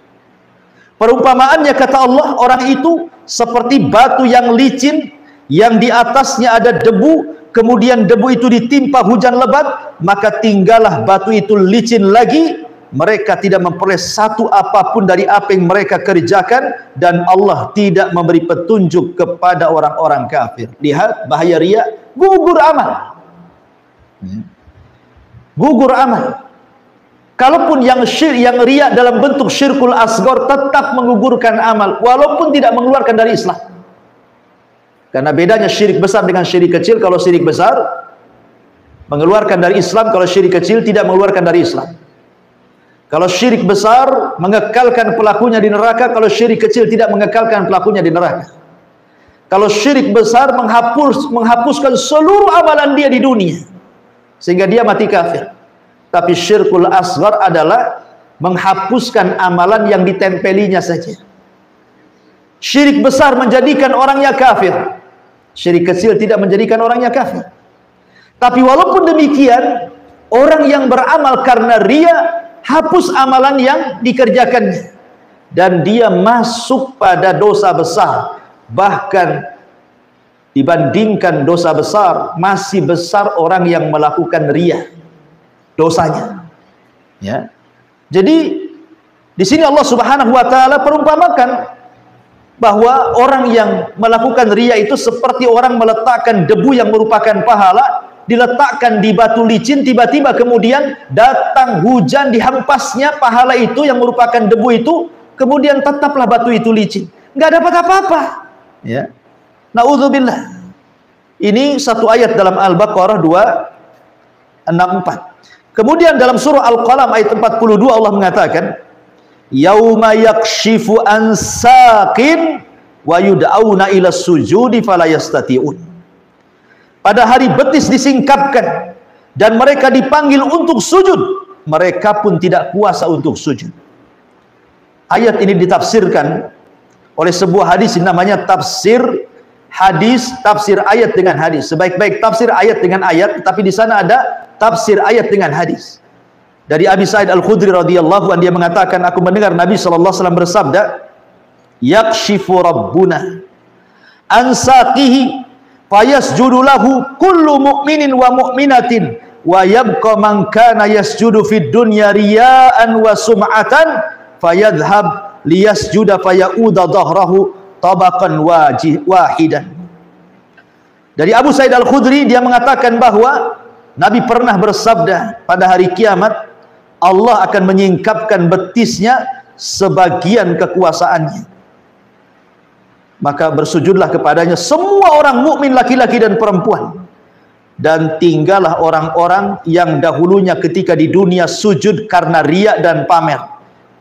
Perumpamaannya, kata Allah, orang itu seperti batu yang licin yang di atasnya ada debu, kemudian debu itu ditimpa hujan lebat, maka tinggallah batu itu licin lagi. Mereka tidak memperoleh satu apapun dari apa yang mereka kerjakan, dan Allah tidak memberi petunjuk kepada orang-orang kafir. Lihat bahaya riya, gugur amal. Gugur amal. Kalaupun yang riya dalam bentuk syirkul asghar tetap menggugurkan amal, walaupun tidak mengeluarkan dari Islam. Karena bedanya syirik besar dengan syirik kecil. Kalau syirik besar mengeluarkan dari Islam, kalau syirik kecil tidak mengeluarkan dari Islam. Kalau syirik besar mengekalkan pelakunya di neraka, kalau syirik kecil tidak mengekalkan pelakunya di neraka. Kalau syirik besar menghapuskan seluruh amalan dia di dunia sehingga dia mati kafir. Tapi syirkul asghar adalah menghapuskan amalan yang ditempelinya saja. Syirik besar menjadikan orangnya kafir, syirik kecil tidak menjadikan orangnya kafir. Tapi walaupun demikian, orang yang beramal karena riya hapus amalan yang dikerjakannya, dan dia masuk pada dosa besar. Bahkan dibandingkan dosa besar, masih besar orang yang melakukan riya dosanya. Ya. Jadi di sini Allah Subhanahu wa taala perumpamakan bahwa orang yang melakukan riya itu seperti orang meletakkan debu yang merupakan pahala, diletakkan di batu licin, tiba-tiba kemudian datang hujan, dihempasnya pahala itu yang merupakan debu itu, kemudian tetaplah batu itu licin, nggak dapat apa-apa. Ya, naudzubillah. Ini satu ayat dalam Al-Baqarah 264. Kemudian dalam surah Al-Qalam ayat 42 Allah mengatakan, yauma yakshifu an saqin wa yud'auna ila sujudi fala yastati'un. Pada hari betis disingkapkan dan mereka dipanggil untuk sujud, mereka pun tidak kuasa untuk sujud. Ayat ini ditafsirkan oleh sebuah hadis namanya tafsir hadis, tafsir ayat dengan hadis. Sebaik-baik tafsir ayat dengan ayat, tetapi di sana ada tafsir ayat dengan hadis. Dari Abi Sa'id Al-Khudri radhiyallahu anhu, dia mengatakan, aku mendengar Nabi sallallahu alaihi wasallam bersabda, yakshifu rabbuna an saqihi fayasjudu lahu kullu mu'minin wa mu'minatin wa yabqa man kana yasjudu fid dunya riya'an wa sum'atan fayadhhab liyasjuda fayauda dhahrahu tabaqan wahidan. Dari Abu Sa'id Al-Khudri, dia mengatakan bahwa Nabi pernah bersabda, pada hari kiamat Allah akan menyingkapkan betisnya sebagian kekuasaannya, maka bersujudlah kepadanya semua orang mukmin laki-laki dan perempuan, dan tinggallah orang-orang yang dahulunya ketika di dunia sujud karena riya dan pamer.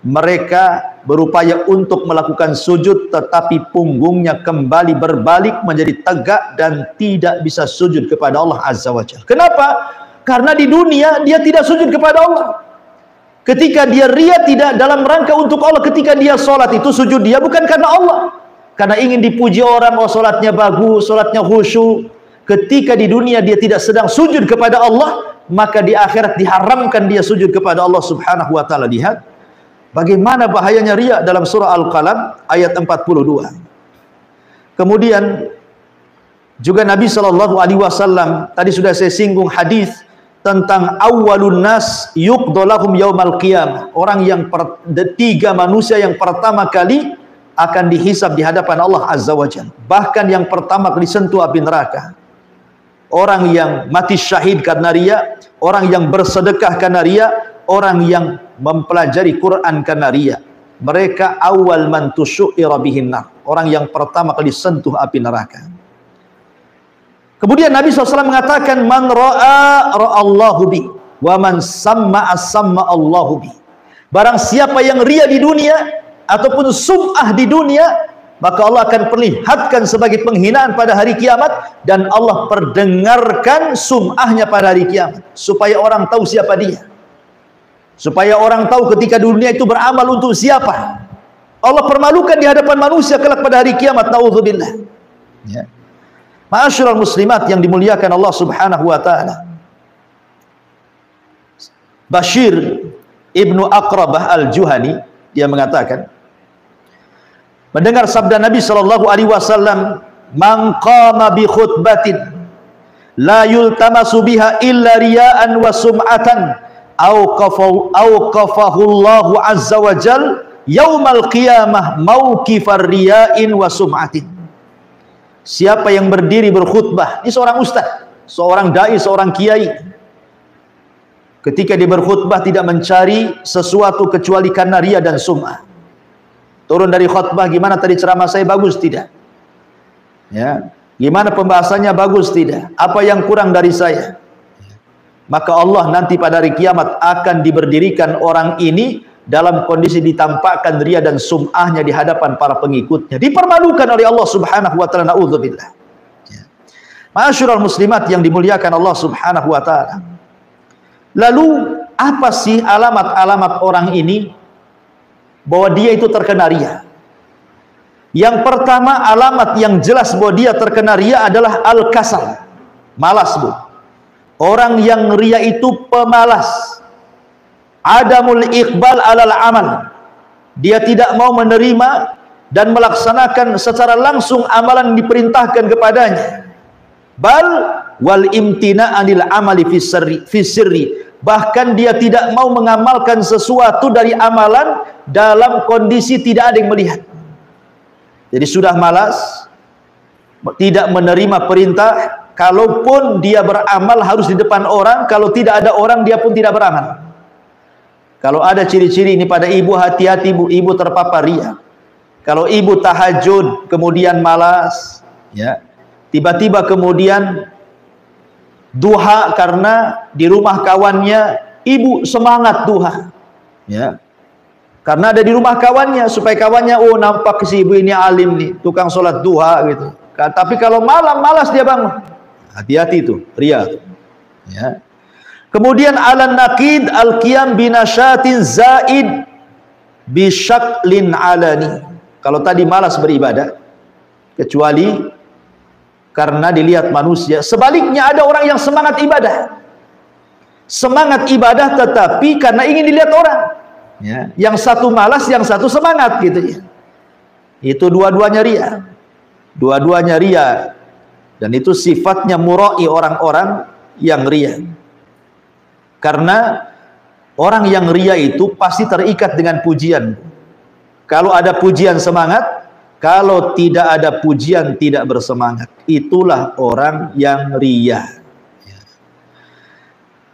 Mereka berupaya untuk melakukan sujud, tetapi punggungnya kembali berbalik menjadi tegak dan tidak bisa sujud kepada Allah Azza wa Jalla. Kenapa? Karena di dunia dia tidak sujud kepada Allah. Ketika dia riya, tidak dalam rangka untuk Allah. Ketika dia sholat itu sujud dia bukan karena Allah, karena ingin dipuji orang, oh sholatnya bagus, sholatnya khusyuk. Ketika di dunia dia tidak sedang sujud kepada Allah, maka di akhirat diharamkan dia sujud kepada Allah Subhanahu wa Ta'ala. Lihat bagaimana bahayanya riya dalam surah Al-Qalam ayat 42. Kemudian juga Nabi SAW, tadi sudah saya singgung hadis tentang awwalun nas yuqdalahum yaumal qiyamah, orang yang tiga manusia yang pertama kali akan dihisab di hadapan Allah Azza wa Jalla. Bahkan yang pertama kali disentuh api neraka, orang yang mati syahid karena riya, orang yang bersedekah karena riya, orang yang mempelajari Quran karena riya. Mereka awal man tusyu'ira bihin nar, orang yang pertama kali disentuh api neraka. Kemudian Nabi SAW mengatakan, man ra'a ra'allahu bi, wa man samma'a samma'allahu bi. Barang siapa yang riya di dunia ataupun sum'ah di dunia, maka Allah akan perlihatkan sebagai penghinaan pada hari kiamat, dan Allah perdengarkan sum'ahnya pada hari kiamat, supaya orang tahu siapa dia, supaya orang tahu ketika dunia itu beramal untuk siapa. Allah permalukan di hadapan manusia kelak pada hari kiamat. Naudzubillah. Ya. Ma'asyiral muslimat yang dimuliakan Allah Subhanahu wa Ta'ala, Bashir ibnu Aqrabah al-Juhani, dia mengatakan, mendengar sabda Nabi sallallahu alaihi wasallam, man qama bi khutbatin la yultamasu biha illa riya'an wa sum'atan auqafahu Allahu azza wa jal yaumal qiyamah mauqifar riya'in wa sum'atin. Siapa yang berdiri berkhutbah, ini seorang ustaz, seorang dai, seorang kiai, ketika dia berkhutbah tidak mencari sesuatu kecuali karena riya dan sum'ah. Turun dari khutbah, gimana tadi ceramah saya, bagus tidak? Ya, gimana pembahasannya, bagus tidak? Apa yang kurang dari saya? Maka Allah nanti pada hari kiamat akan diberdirikan orang ini dalam kondisi ditampakkan riya dan sum'ahnya di hadapan para pengikutnya, dipermalukan oleh Allah Subhanahu wa Ta'ala. Naudzubillah. Ya. Ma'asyiral muslimat yang dimuliakan Allah Subhanahu wa Ta'ala. Lalu apa sih alamat-alamat orang ini bahwa dia itu terkena riya? Yang pertama, alamat yang jelas bahwa dia terkena riya adalah al-kasal, malas, Bu. Orang yang riya itu pemalas. Adamul iqbal alal amal, dia tidak mau menerima dan melaksanakan secara langsung amalan yang diperintahkan kepadanya. Bal wal imtina anil amali fi sirri, bahkan dia tidak mau mengamalkan sesuatu dari amalan dalam kondisi tidak ada yang melihat. Jadi sudah malas, tidak menerima perintah. Kalaupun dia beramal harus di depan orang, kalau tidak ada orang dia pun tidak beramal. Kalau ada ciri-ciri ini pada ibu, hati-hati Bu, ibu terpapar riya. Kalau ibu tahajud kemudian malas, ya, tiba-tiba kemudian duha karena di rumah kawannya, ibu semangat duha, ya, karena ada di rumah kawannya, supaya kawannya, oh nampak si ibu ini alim nih, tukang sholat duha gitu. Tapi kalau malam malas dia bangun, hati-hati itu riya, ya. Kemudian alan naqid al-qiyam binasyatin zaid bisyaklin alani. Kalau tadi malas beribadah, kecuali karena dilihat manusia. Sebaliknya ada orang yang semangat ibadah. Semangat ibadah tetapi karena ingin dilihat orang. Ya, yang satu malas, yang satu semangat gitu ya. Itu dua-duanya ria. Dua-duanya ria. Dan itu sifatnya murai, orang-orang yang ria. Karena orang yang ria itu pasti terikat dengan pujian. Kalau ada pujian semangat, kalau tidak ada pujian tidak bersemangat. Itulah orang yang ria.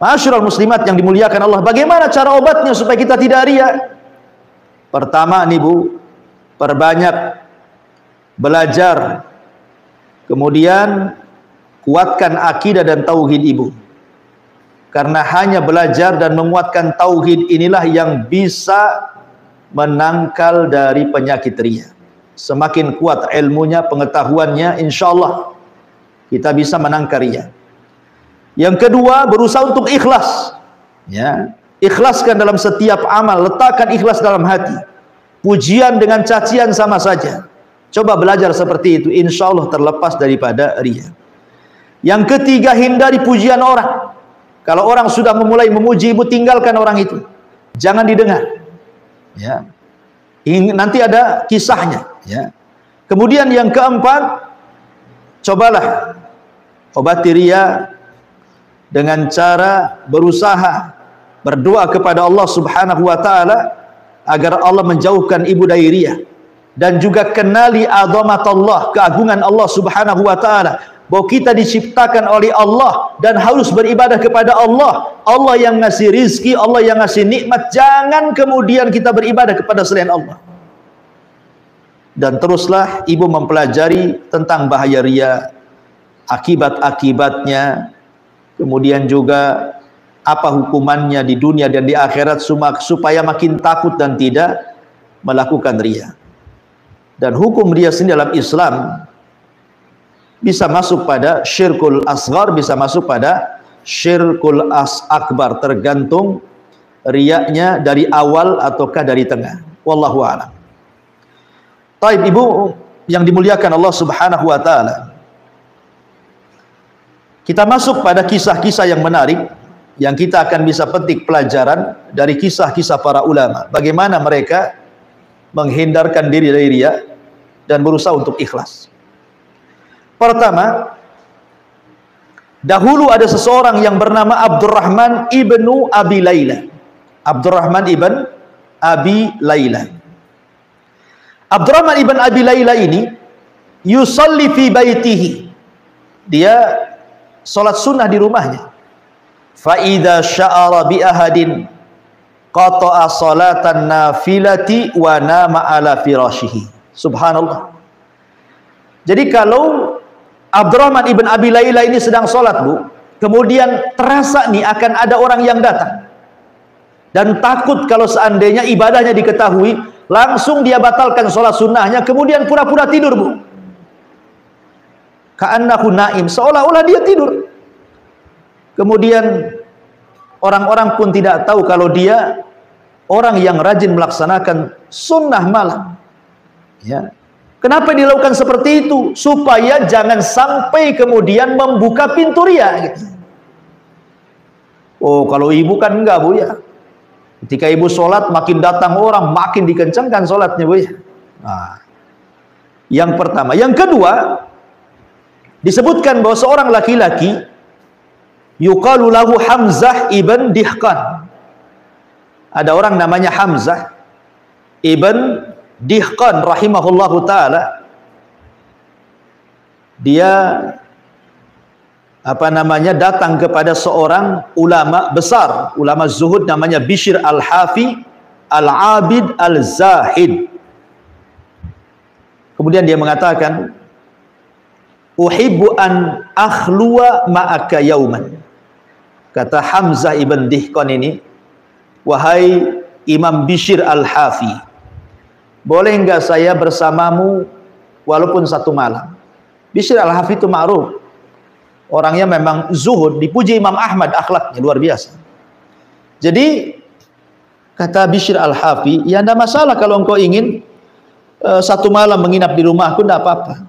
Ma'asyiral muslimat yang dimuliakan Allah, bagaimana cara obatnya supaya kita tidak ria? Pertama nih Bu, perbanyak belajar, kemudian kuatkan akidah dan tauhid Ibu. Karena hanya belajar dan menguatkan tauhid inilah yang bisa menangkal dari penyakit ria. Semakin kuat ilmunya, pengetahuannya, insya Allah kita bisa menangkal ria. Yang kedua, berusaha untuk ikhlas. Ya, ikhlaskan dalam setiap amal, letakkan ikhlas dalam hati. Pujian dengan cacian sama saja. Coba belajar seperti itu, insya Allah terlepas daripada ria. Yang ketiga, hindari pujian orang. Kalau orang sudah memulai memuji Ibu, tinggalkan orang itu. Jangan didengar. Ya. Nanti ada kisahnya. Ya. Kemudian yang keempat, cobalah obati ria dengan cara berusaha berdoa kepada Allah Subhanahu wa taala agar Allah menjauhkan Ibu dari ria, dan juga kenali azamatullah, keagungan Allah Subhanahu wa taala, bahwa kita diciptakan oleh Allah dan harus beribadah kepada Allah. Allah yang ngasih rizki, Allah yang ngasih nikmat. Jangan kemudian kita beribadah kepada selain Allah. Dan teruslah Ibu mempelajari tentang bahaya ria, akibat-akibatnya, kemudian juga apa hukumannya di dunia dan di akhirat, supaya makin takut dan tidak melakukan ria. Dan hukum ria sendiri dalam Islam bisa masuk pada syirkul asghar, bisa masuk pada syirkul akbar, tergantung riaknya dari awal ataukah dari tengah. Wallahu a'lam. Taib Ibu yang dimuliakan Allah Subhanahu wa taala, kita masuk pada kisah-kisah yang menarik yang kita akan bisa petik pelajaran dari kisah-kisah para ulama. Bagaimana mereka menghindarkan diri dari ria dan berusaha untuk ikhlas. Pertama, dahulu ada seseorang yang bernama Abdurrahman ibnu Abi Layla. Abdurrahman ibn Abi Layla. Abdurrahman ibn Abi Layla ini yusalli fi baitihi. Dia salat sunnah di rumahnya. Fa idza sya'ara bi ahadin qata'a salatan nafilati wa nama ala firashihi. Subhanallah. Jadi kalau Abdurrahman ibn Abi Layla ini sedang sholat Bu, kemudian terasa nih akan ada orang yang datang, dan takut kalau seandainya ibadahnya diketahui, langsung dia batalkan sholat sunnahnya, kemudian pura-pura tidur Bu. Ka'annahu naim, seolah-olah dia tidur. Kemudian orang-orang pun tidak tahu kalau dia orang yang rajin melaksanakan sunnah malam. Ya. Kenapa dilakukan seperti itu? Supaya jangan sampai kemudian membuka pintu ria gitu. Oh, kalau ibu kan enggak Bu ya. Ketika ibu sholat makin datang orang, makin dikencangkan sholatnya Bu ya. Nah, yang pertama. Yang kedua, disebutkan bahwa seorang laki-laki yuqalu lahu Hamzah ibn Dihqan. Ada orang namanya Hamzah ibn Dihqan rahimahullahu ta'ala. Dia datang kepada seorang ulama besar, ulama zuhud namanya Bishr al-Hafi al-Abid al-Zahid. Kemudian dia mengatakan, uhibbu an akhluwa ma'aka yauman. Kata Hamzah ibn Dihqan ini, wahai Imam Bishr al-Hafi, boleh enggak saya bersamamu walaupun satu malam? Bishr al-Hafi itu ma'ruf, orangnya memang zuhud, dipuji Imam Ahmad akhlaknya luar biasa. Jadi kata Bishr al-Hafi, ya tidak masalah kalau engkau ingin satu malam menginap di rumahku, tidak apa-apa.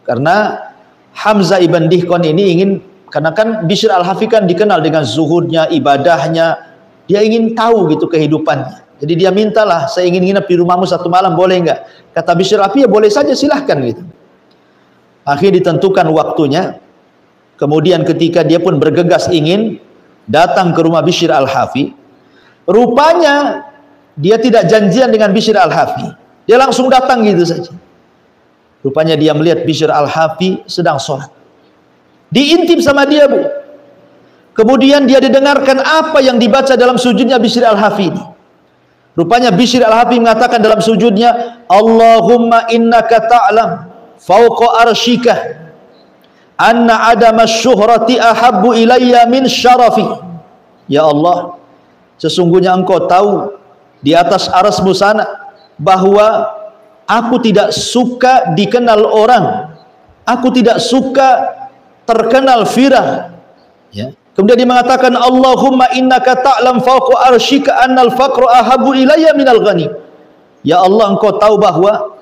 Karena Hamzah ibn Dihqan ini ingin, karena kan Bishr al-Hafi kan dikenal dengan zuhudnya, ibadahnya, dia ingin tahu gitu kehidupannya. Jadi dia mintalah, saya ingin nginep di rumahmu 1 malam, boleh enggak? Kata Bishr al-Hafi, ya boleh saja, silahkan gitu. Akhirnya ditentukan waktunya. Kemudian ketika dia pun bergegas ingin datang ke rumah Bishr al-Hafi, rupanya dia tidak janjian dengan Bishr al-Hafi. Dia langsung datang gitu saja. Rupanya dia melihat Bishr al-Hafi sedang sholat. Diintip sama dia, Bu. Kemudian dia didengarkan apa yang dibaca dalam sujudnya Bishr al-Hafi ini. Rupanya Bishr al-Hafi mengatakan dalam sujudnya, Allahumma innaka ta'lam fauqa arshika anna adama syuhrati ahabbu ilayya min syarafi. Ya Allah, sesungguhnya engkau tahu di atas arasmu sana bahwa aku tidak suka dikenal orang, aku tidak suka terkenal viral, ya. Kemudian dia mengatakan, Allahumma innaka ta'lam fawqa arsyika annal faqra ahabbu ilayya minal ghani. Ya Allah, engkau tahu bahwa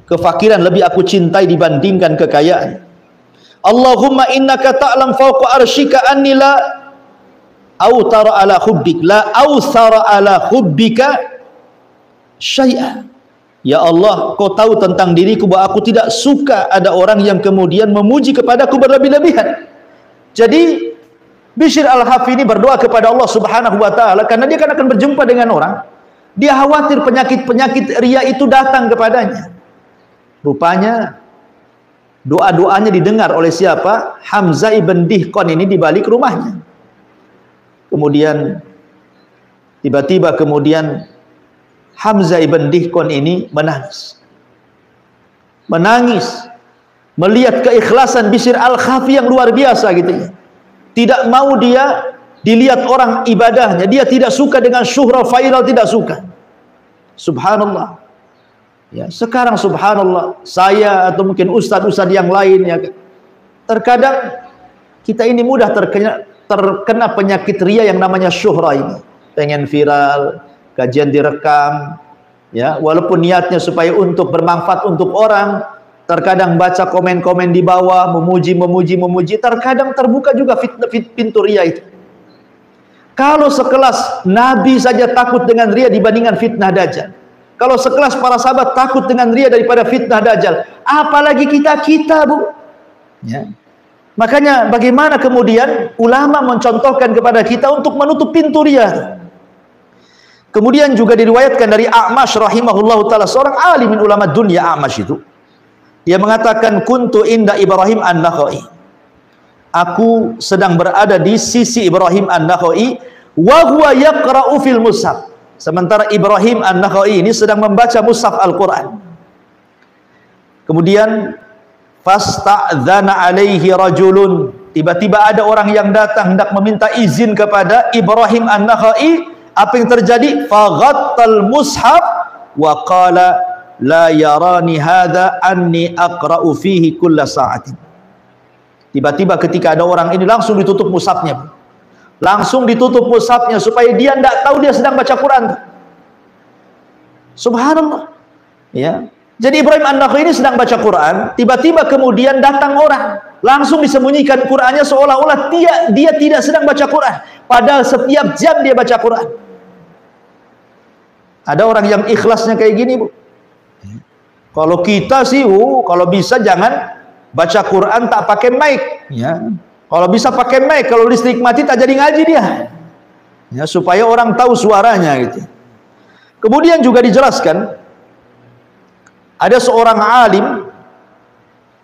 kefakiran lebih aku cintai dibandingkan kekayaan. Allahumma innaka ta'lam fawqa arsyika anni la awtara ala hubbik, la awthara ala hubbika syai'an. Ya Allah, kau tahu tentang diriku bahwa aku tidak suka ada orang yang kemudian memuji kepadaku berlebih-lebihan. Jadi Bishr al-Hafi ini berdoa kepada Allah Subhanahu wa taala karena dia akan berjumpa dengan orang. Dia khawatir penyakit-penyakit riya itu datang kepadanya. Rupanya doa-doanya didengar oleh siapa? Hamzah ibn Dihqan ini di balik rumahnya. Kemudian tiba-tiba Hamzah ibn Dihqan ini menangis. Melihat keikhlasan Bishr al-Hafi yang luar biasa gitu ya. Tidak mau dia dilihat orang ibadahnya, dia tidak suka dengan syuhrah viral, tidak suka. Subhanallah. Ya, sekarang subhanallah, saya atau mungkin ustadz-ustadz yang lain ya, terkadang kita ini mudah terkena penyakit ria yang namanya syuhrah ini. Pengen viral, kajian direkam, ya, walaupun niatnya supaya untuk bermanfaat untuk orang, terkadang baca komen-komen di bawah, memuji, terkadang terbuka juga pintu ria itu. Kalau sekelas Nabi saja takut dengan ria dibandingkan fitnah Dajjal, kalau sekelas para sahabat takut dengan ria daripada fitnah Dajjal, apalagi kita, Bu. Ya. Makanya bagaimana kemudian ulama mencontohkan kepada kita untuk menutup pintu ria. Kemudian juga diriwayatkan dari A'mash rahimahullahu taala, seorang alimin ulama dunia. A'mash itu dia mengatakan, kuntu inda Ibrahim an-Nakhai, aku sedang berada di sisi Ibrahim an-Nakhai, wa huwa yaqra'u fil mushaf, sementara Ibrahim an-Nakhai ini sedang membaca mushaf Al-Qur'an. Kemudian fasta'dzana alaihi rajulun, tiba-tiba ada orang yang datang hendak meminta izin kepada Ibrahim an-Nakhai. Apa yang terjadi? Faghattal mushaf wa qala la yarani hadha anni aqra'u fihi kulla sa'atin. Tiba-tiba ketika ada orang ini langsung ditutup mushafnya. Langsung ditutup mushafnya supaya dia tidak tahu dia sedang baca Quran. Subhanallah. Ya. Jadi Ibrahim an-Nakhai ini sedang baca Quran, tiba-tiba kemudian datang orang, langsung disembunyikan Qurannya seolah-olah dia tidak sedang baca Quran, padahal setiap jam dia baca Quran. Ada orang yang ikhlasnya kayak gini, Bu. Kalau kita sih, kalau bisa jangan baca Quran tak pakai mic, ya. Kalau bisa pakai mic, kalau listrik mati tak jadi ngaji dia. Ya, supaya orang tahu suaranya gitu. Kemudian juga dijelaskan ada seorang alim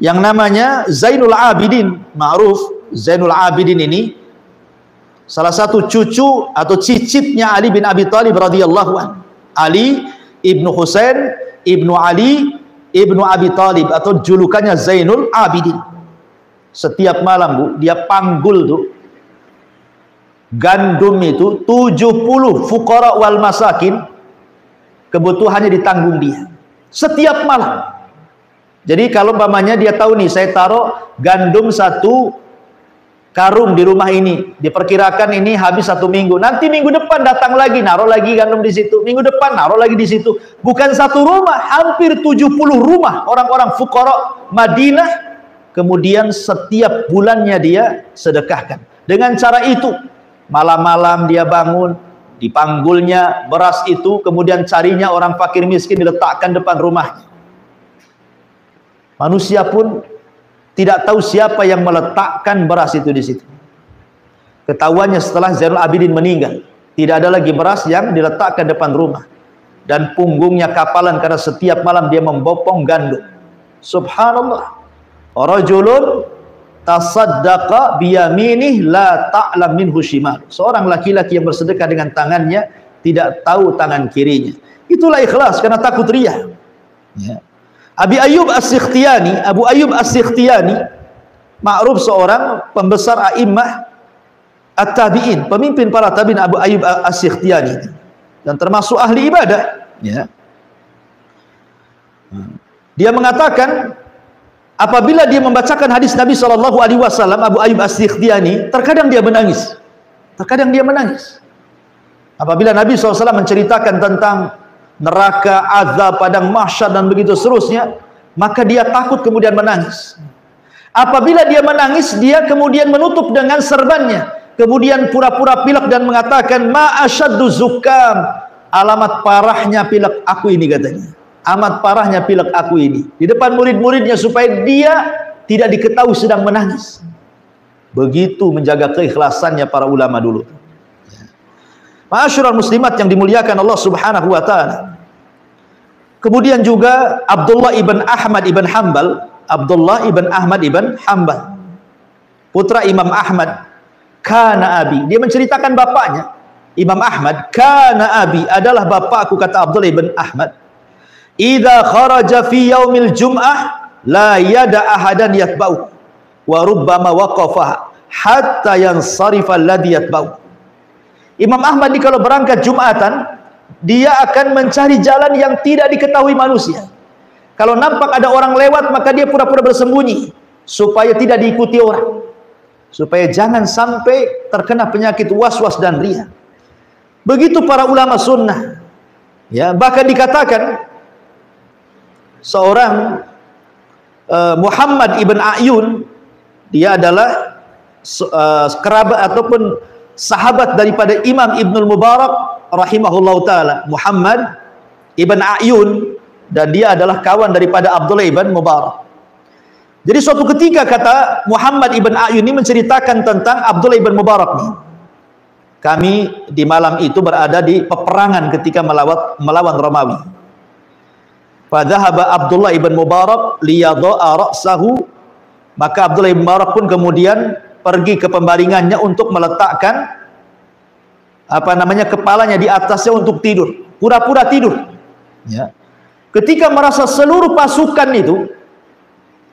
yang namanya Zainul Abidin, ma'ruf. Zainul Abidin ini salah satu cucu atau cicitnya Ali bin Abi Thalib radhiyallahu anhu. Ali ibnu Husain ibnu Ali ibnu Abi Thalib, atau julukannya Zainul Abidin. Setiap malam, Bu, dia panggul tuh gandum itu 70 fuqara wal masakin, kebutuhannya ditanggung dia setiap malam. Jadi kalau umpamanya dia tahu nih, saya taruh gandum 1 karung di rumah ini, diperkirakan ini habis 1 minggu, nanti minggu depan datang lagi, naruh lagi gandum di situ, minggu depan naruh lagi di situ. Bukan 1 rumah, hampir 70 rumah orang-orang fuqara Madinah kemudian setiap bulannya dia sedekahkan. Dengan cara itu, malam-malam dia bangun, dipanggulnya beras itu, kemudian carinya orang fakir miskin diletakkan depan rumahnya. Manusia pun tidak tahu siapa yang meletakkan beras itu di situ. Ketahuannya setelah Zainul Abidin meninggal, tidak ada lagi beras yang diletakkan depan rumah. Dan punggungnya kapalan karena setiap malam dia membopong gandum. Subhanallah. Rajulun tasaddaqa biyaminih la ta'lam minhu shimal. Seorang laki-laki yang bersedekah dengan tangannya, tidak tahu tangan kirinya. Itulah ikhlas, karena takut riya. Ya. Abu Ayyub As-Sikhtiyani ma'ruf seorang pembesar a'immah at-tabi'in, pemimpin para tabi'in. Abu Ayyub As-Sikhtiyani, dan termasuk ahli ibadah, ya. Dia mengatakan apabila dia membacakan hadis Nabi SAW, Abu Ayyub As-Sikhtiyani, terkadang dia menangis. Terkadang dia menangis. Apabila Nabi SAW menceritakan tentang neraka, azab, padang mahsyar dan begitu seterusnya, maka dia takut kemudian menangis. Apabila dia menangis, dia kemudian menutup dengan serbannya, kemudian pura-pura pilek dan mengatakan, ma asyaddu zukam, alamat parahnya pilek aku ini, katanya. Amat parahnya pilek aku ini, di depan murid-muridnya, supaya dia tidak diketahui sedang menangis. Begitu menjaga keikhlasannya para ulama dulu. Ma'asyiral muslimat yang dimuliakan Allah Subhanahu wa taala. Kemudian juga Abdullah ibn Ahmad ibn Hanbal, putra Imam Ahmad. Kana abi, dia menceritakan bapaknya Imam Ahmad. Kana abi, adalah bapakku, kata Abdullah ibn Ahmad. Idza kharaja fi yaumil jum'ah la yada ahadan yatba'u wa rubbama waqafa hatta yansarifa alladhi yatba'u. Imam Ahmad ini kalau berangkat Jumatan, dia akan mencari jalan yang tidak diketahui manusia. Kalau nampak ada orang lewat, maka dia pura-pura bersembunyi supaya tidak diikuti orang, supaya jangan sampai terkena penyakit was-was dan riya. Begitu para ulama sunnah, ya. Bahkan dikatakan seorang Muhammad ibn A'yun, dia adalah kerabat ataupun sahabat daripada Imam Ibnul Mubarak rahimahullah ta'ala, Muhammad ibn A'yun, dan dia adalah kawan daripada Abdullah ibn Mubarak. Jadi suatu ketika, kata Muhammad ibn A'yun ini menceritakan tentang Abdullah ibn Mubarak nih, kami di malam itu berada di peperangan ketika melawan Romawi. Fadhahaba Abdullah ibn Mubarak liyadha'a ra'sahu, maka Abdullah ibn Mubarak pun kemudian pergi ke pembaringannya untuk meletakkan kepalanya di atasnya untuk tidur, pura-pura tidur, ya. Ketika merasa seluruh pasukan itu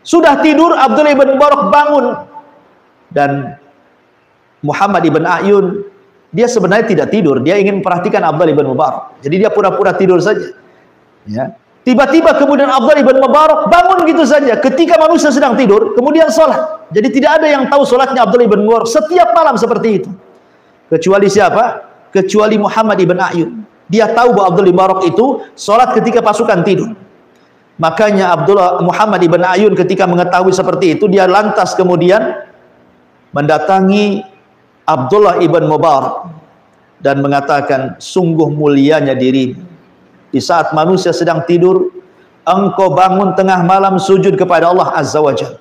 sudah tidur, Abdullah ibn Mubarak bangun, dan Muhammad ibn A'yun, dia sebenarnya tidak tidur, dia ingin memperhatikan Abdullah ibn Mubarak, jadi dia pura-pura tidur saja, ya. Tiba-tiba kemudian Abdullah ibn Mubarak bangun gitu saja ketika manusia sedang tidur, kemudian sholat. Jadi tidak ada yang tahu sholatnya Abdullah ibn Mubarak setiap malam seperti itu, kecuali siapa? Kecuali Muhammad ibn A'yun. Dia tahu bahwa Abdullah ibn Mubarak itu sholat ketika pasukan tidur. Makanya Muhammad ibn A'yun ketika mengetahui seperti itu, dia lantas kemudian mendatangi Abdullah ibn Mubarak dan mengatakan, sungguh mulianya dirimu, di saat manusia sedang tidur, engkau bangun tengah malam sujud kepada Allah Azza wa Jalla.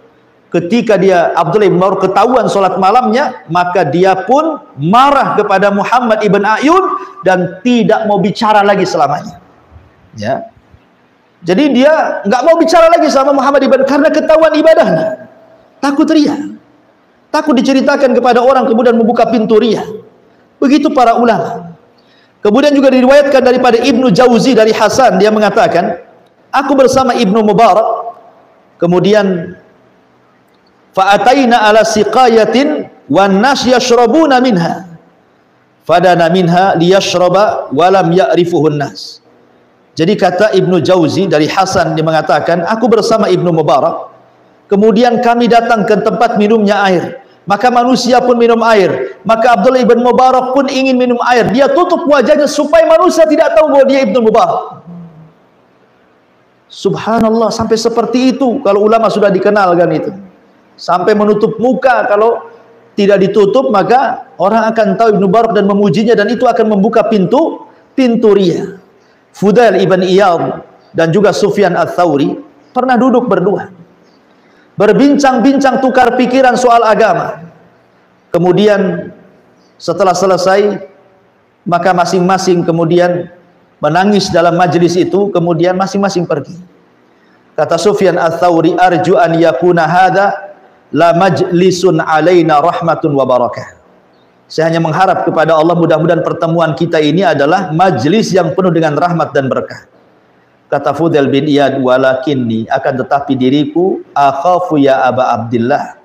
Ketika Abdullah ibn Mubarak ketahuan sholat malamnya, maka dia pun marah kepada Muhammad ibn A'yun dan tidak mau bicara lagi selamanya, ya. Jadi dia nggak mau bicara lagi sama Muhammad ibn, karena ketahuan ibadahnya, takut riya, takut diceritakan kepada orang kemudian membuka pintu riya. Begitu para ulama. Kemudian juga diriwayatkan daripada Ibnu Jauzi dari Hasan, dia mengatakan, aku bersama Ibnu Mubarak, kemudian fa'ataina ala siqayatin wan nas yashrabuna minha fadana minha liyashraba wa lam ya'rifuhun nas. Jadi kata Ibnu Jauzi dari Hasan, dia mengatakan, aku bersama Ibnu Mubarak, kemudian kami datang ke tempat minumnya air, maka manusia pun minum air, maka Abdullah ibn Mubarak pun ingin minum air, dia tutup wajahnya supaya manusia tidak tahu bahwa dia Ibnu Mubarak. Subhanallah, sampai seperti itu kalau ulama sudah dikenalkan itu. sampai menutup muka. Kalau tidak ditutup maka orang akan tahu Ibnu Barak dan memujinya, dan itu akan membuka pintu riya. Fudail ibn Iyad dan juga Sufyan Ats-Tsauri pernah duduk berdua, berbincang-bincang tukar pikiran soal agama. Kemudian setelah selesai, maka masing-masing kemudian menangis dalam majelis itu, kemudian masing-masing pergi. Kata Sufyan Ats-Tsauri, arju an yakuna hadza la majlisun alaina rahmatun wa barakah. Saya hanya mengharap kepada Allah, mudah-mudahan pertemuan kita ini adalah majlis yang penuh dengan rahmat dan berkah. Kata Fudail bin Iyad, walakinni, akan tetapi diriku, akhafu ya Aba Abdillah,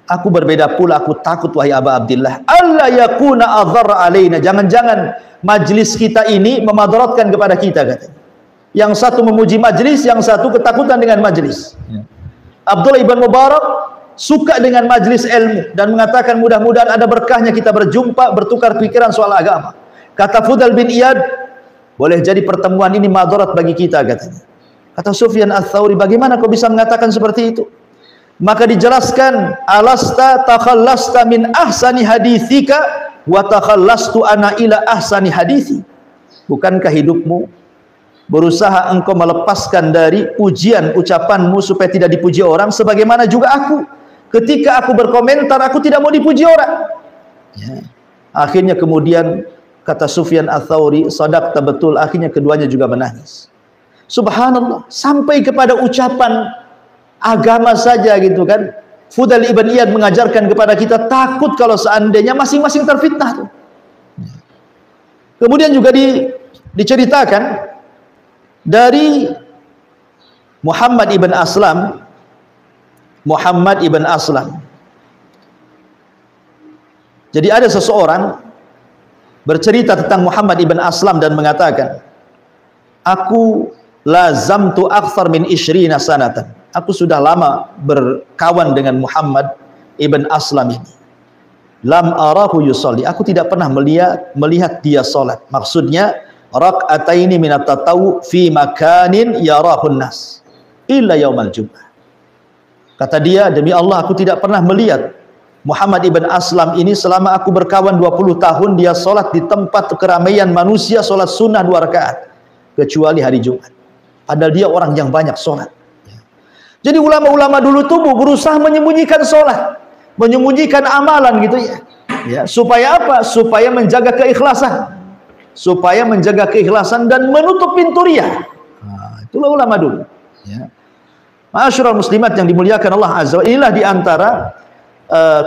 aku berbeda pula, aku takut wahai Aba Abdillah, alla yakuna adhar alaina, jangan-jangan majlis kita ini memadaratkan kepada kita, katanya. Yang satu memuji majlis, yang satu ketakutan dengan majlis. Abdullah ibn Mubarak suka dengan majlis ilmu dan mengatakan mudah-mudahan ada berkahnya kita berjumpa, bertukar pikiran soal agama. Kata Fudail bin Iyad, boleh jadi pertemuan ini madarat bagi kita, katanya. Kata Sufyan Ats-Tsauri, bagaimana kau bisa mengatakan seperti itu? Maka dijelaskan, alasta takhallasta min ahsani hadithika wa takhallastu ana ila ahsani hadithi. Bukankah hidupmu berusaha engkau melepaskan dari pujian ucapanmu supaya tidak dipuji orang, sebagaimana juga aku. Ketika aku berkomentar, aku tidak mau dipuji orang. Ya. Akhirnya kemudian kata Sufyan Ats-Tsauri, sadaqta, betul. Akhirnya keduanya juga menangis. Subhanallah, sampai kepada ucapan agama saja gitu kan. Fudail ibn Iyad mengajarkan kepada kita takut kalau seandainya masing-masing terfitnah tuh. Kemudian juga diceritakan dari Muhammad ibn Aslam. Jadi ada seseorang bercerita tentang Muhammad ibn Aslam dan mengatakan, aku lazamtu akthar min 20 sanatan. Aku sudah lama berkawan dengan Muhammad ibn Aslam ini. Lam arahu yusalli. Aku tidak pernah melihat dia salat. Maksudnya rak'ataini minat tatawwu fi makanin yarahun nas illa yaumal jum'ah. Kata dia, demi Allah aku tidak pernah melihat Muhammad ibn Aslam ini selama aku berkawan 20 tahun dia salat di tempat keramaian manusia, salat sunnah 2 rakaat, kecuali hari Jumat. Padahal dia orang yang banyak salat. Jadi ulama-ulama dulu tuh berusaha menyembunyikan salat, menyembunyikan amalan gitu ya. Ya, supaya apa? Supaya menjaga keikhlasan. Supaya menjaga keikhlasan dan menutup pintu riya. Nah, itulah ulama dulu. Ya. Ma'asyiral muslimat yang dimuliakan Allah Azza wa Jalla, inilah diantara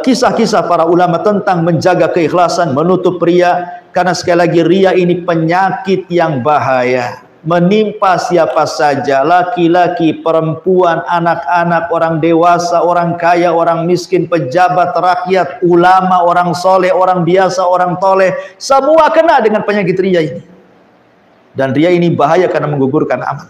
kisah-kisah para ulama tentang menjaga keikhlasan, menutup riya. Karena sekali lagi riya ini penyakit yang bahaya, menimpa siapa saja, laki-laki, perempuan, anak-anak, orang dewasa, orang kaya, orang miskin, pejabat, rakyat, ulama, orang soleh, orang biasa, orang toleh, semua kena dengan penyakit riya ini. Dan riya ini bahaya karena menggugurkan amal.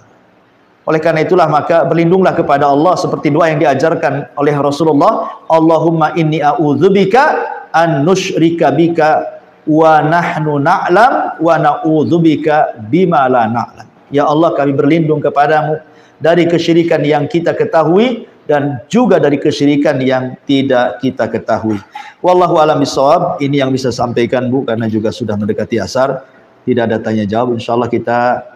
Oleh karena itulah maka berlindunglah kepada Allah seperti doa yang diajarkan oleh Rasulullah, Allahumma inni a'udzubika an nusyrika bika wa nahnu na'lam wa na'udzubika bima la na'lam. Ya Allah, kami berlindung kepadamu dari kesyirikan yang kita ketahui dan juga dari kesyirikan yang tidak kita ketahui. Wallahu a'lam bishawab. Ini yang bisa sampaikan Bu, karena juga sudah mendekati asar, tidak ada tanya jawab. Insyaallah kita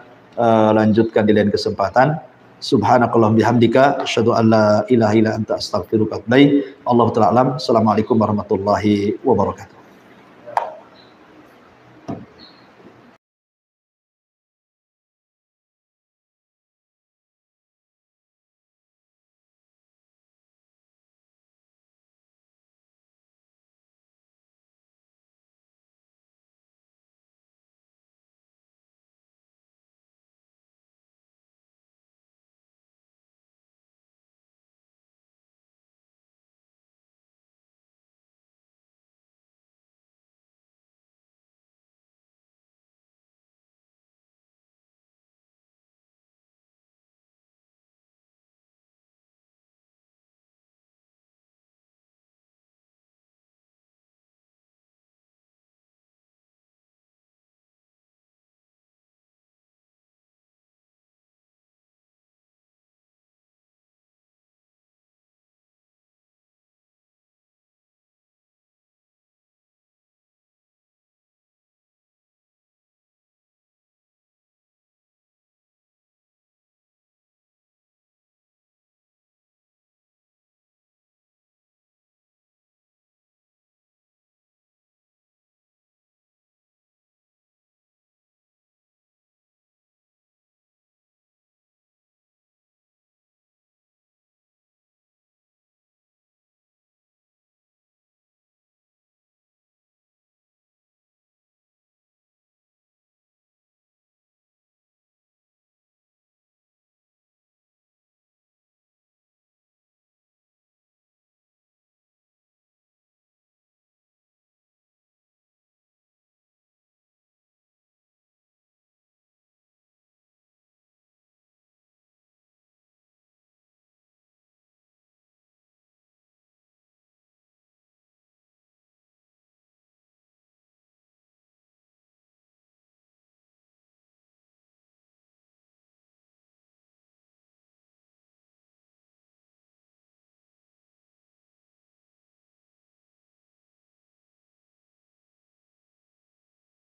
lanjutkan di lain kesempatan. Subhanakallahumma bihamdika asyhadu an la ilaha illa anta astaghfiruka wa atubu ilaik. Allahu ta'ala alam. Assalamualaikum warahmatullahi wabarakatuh.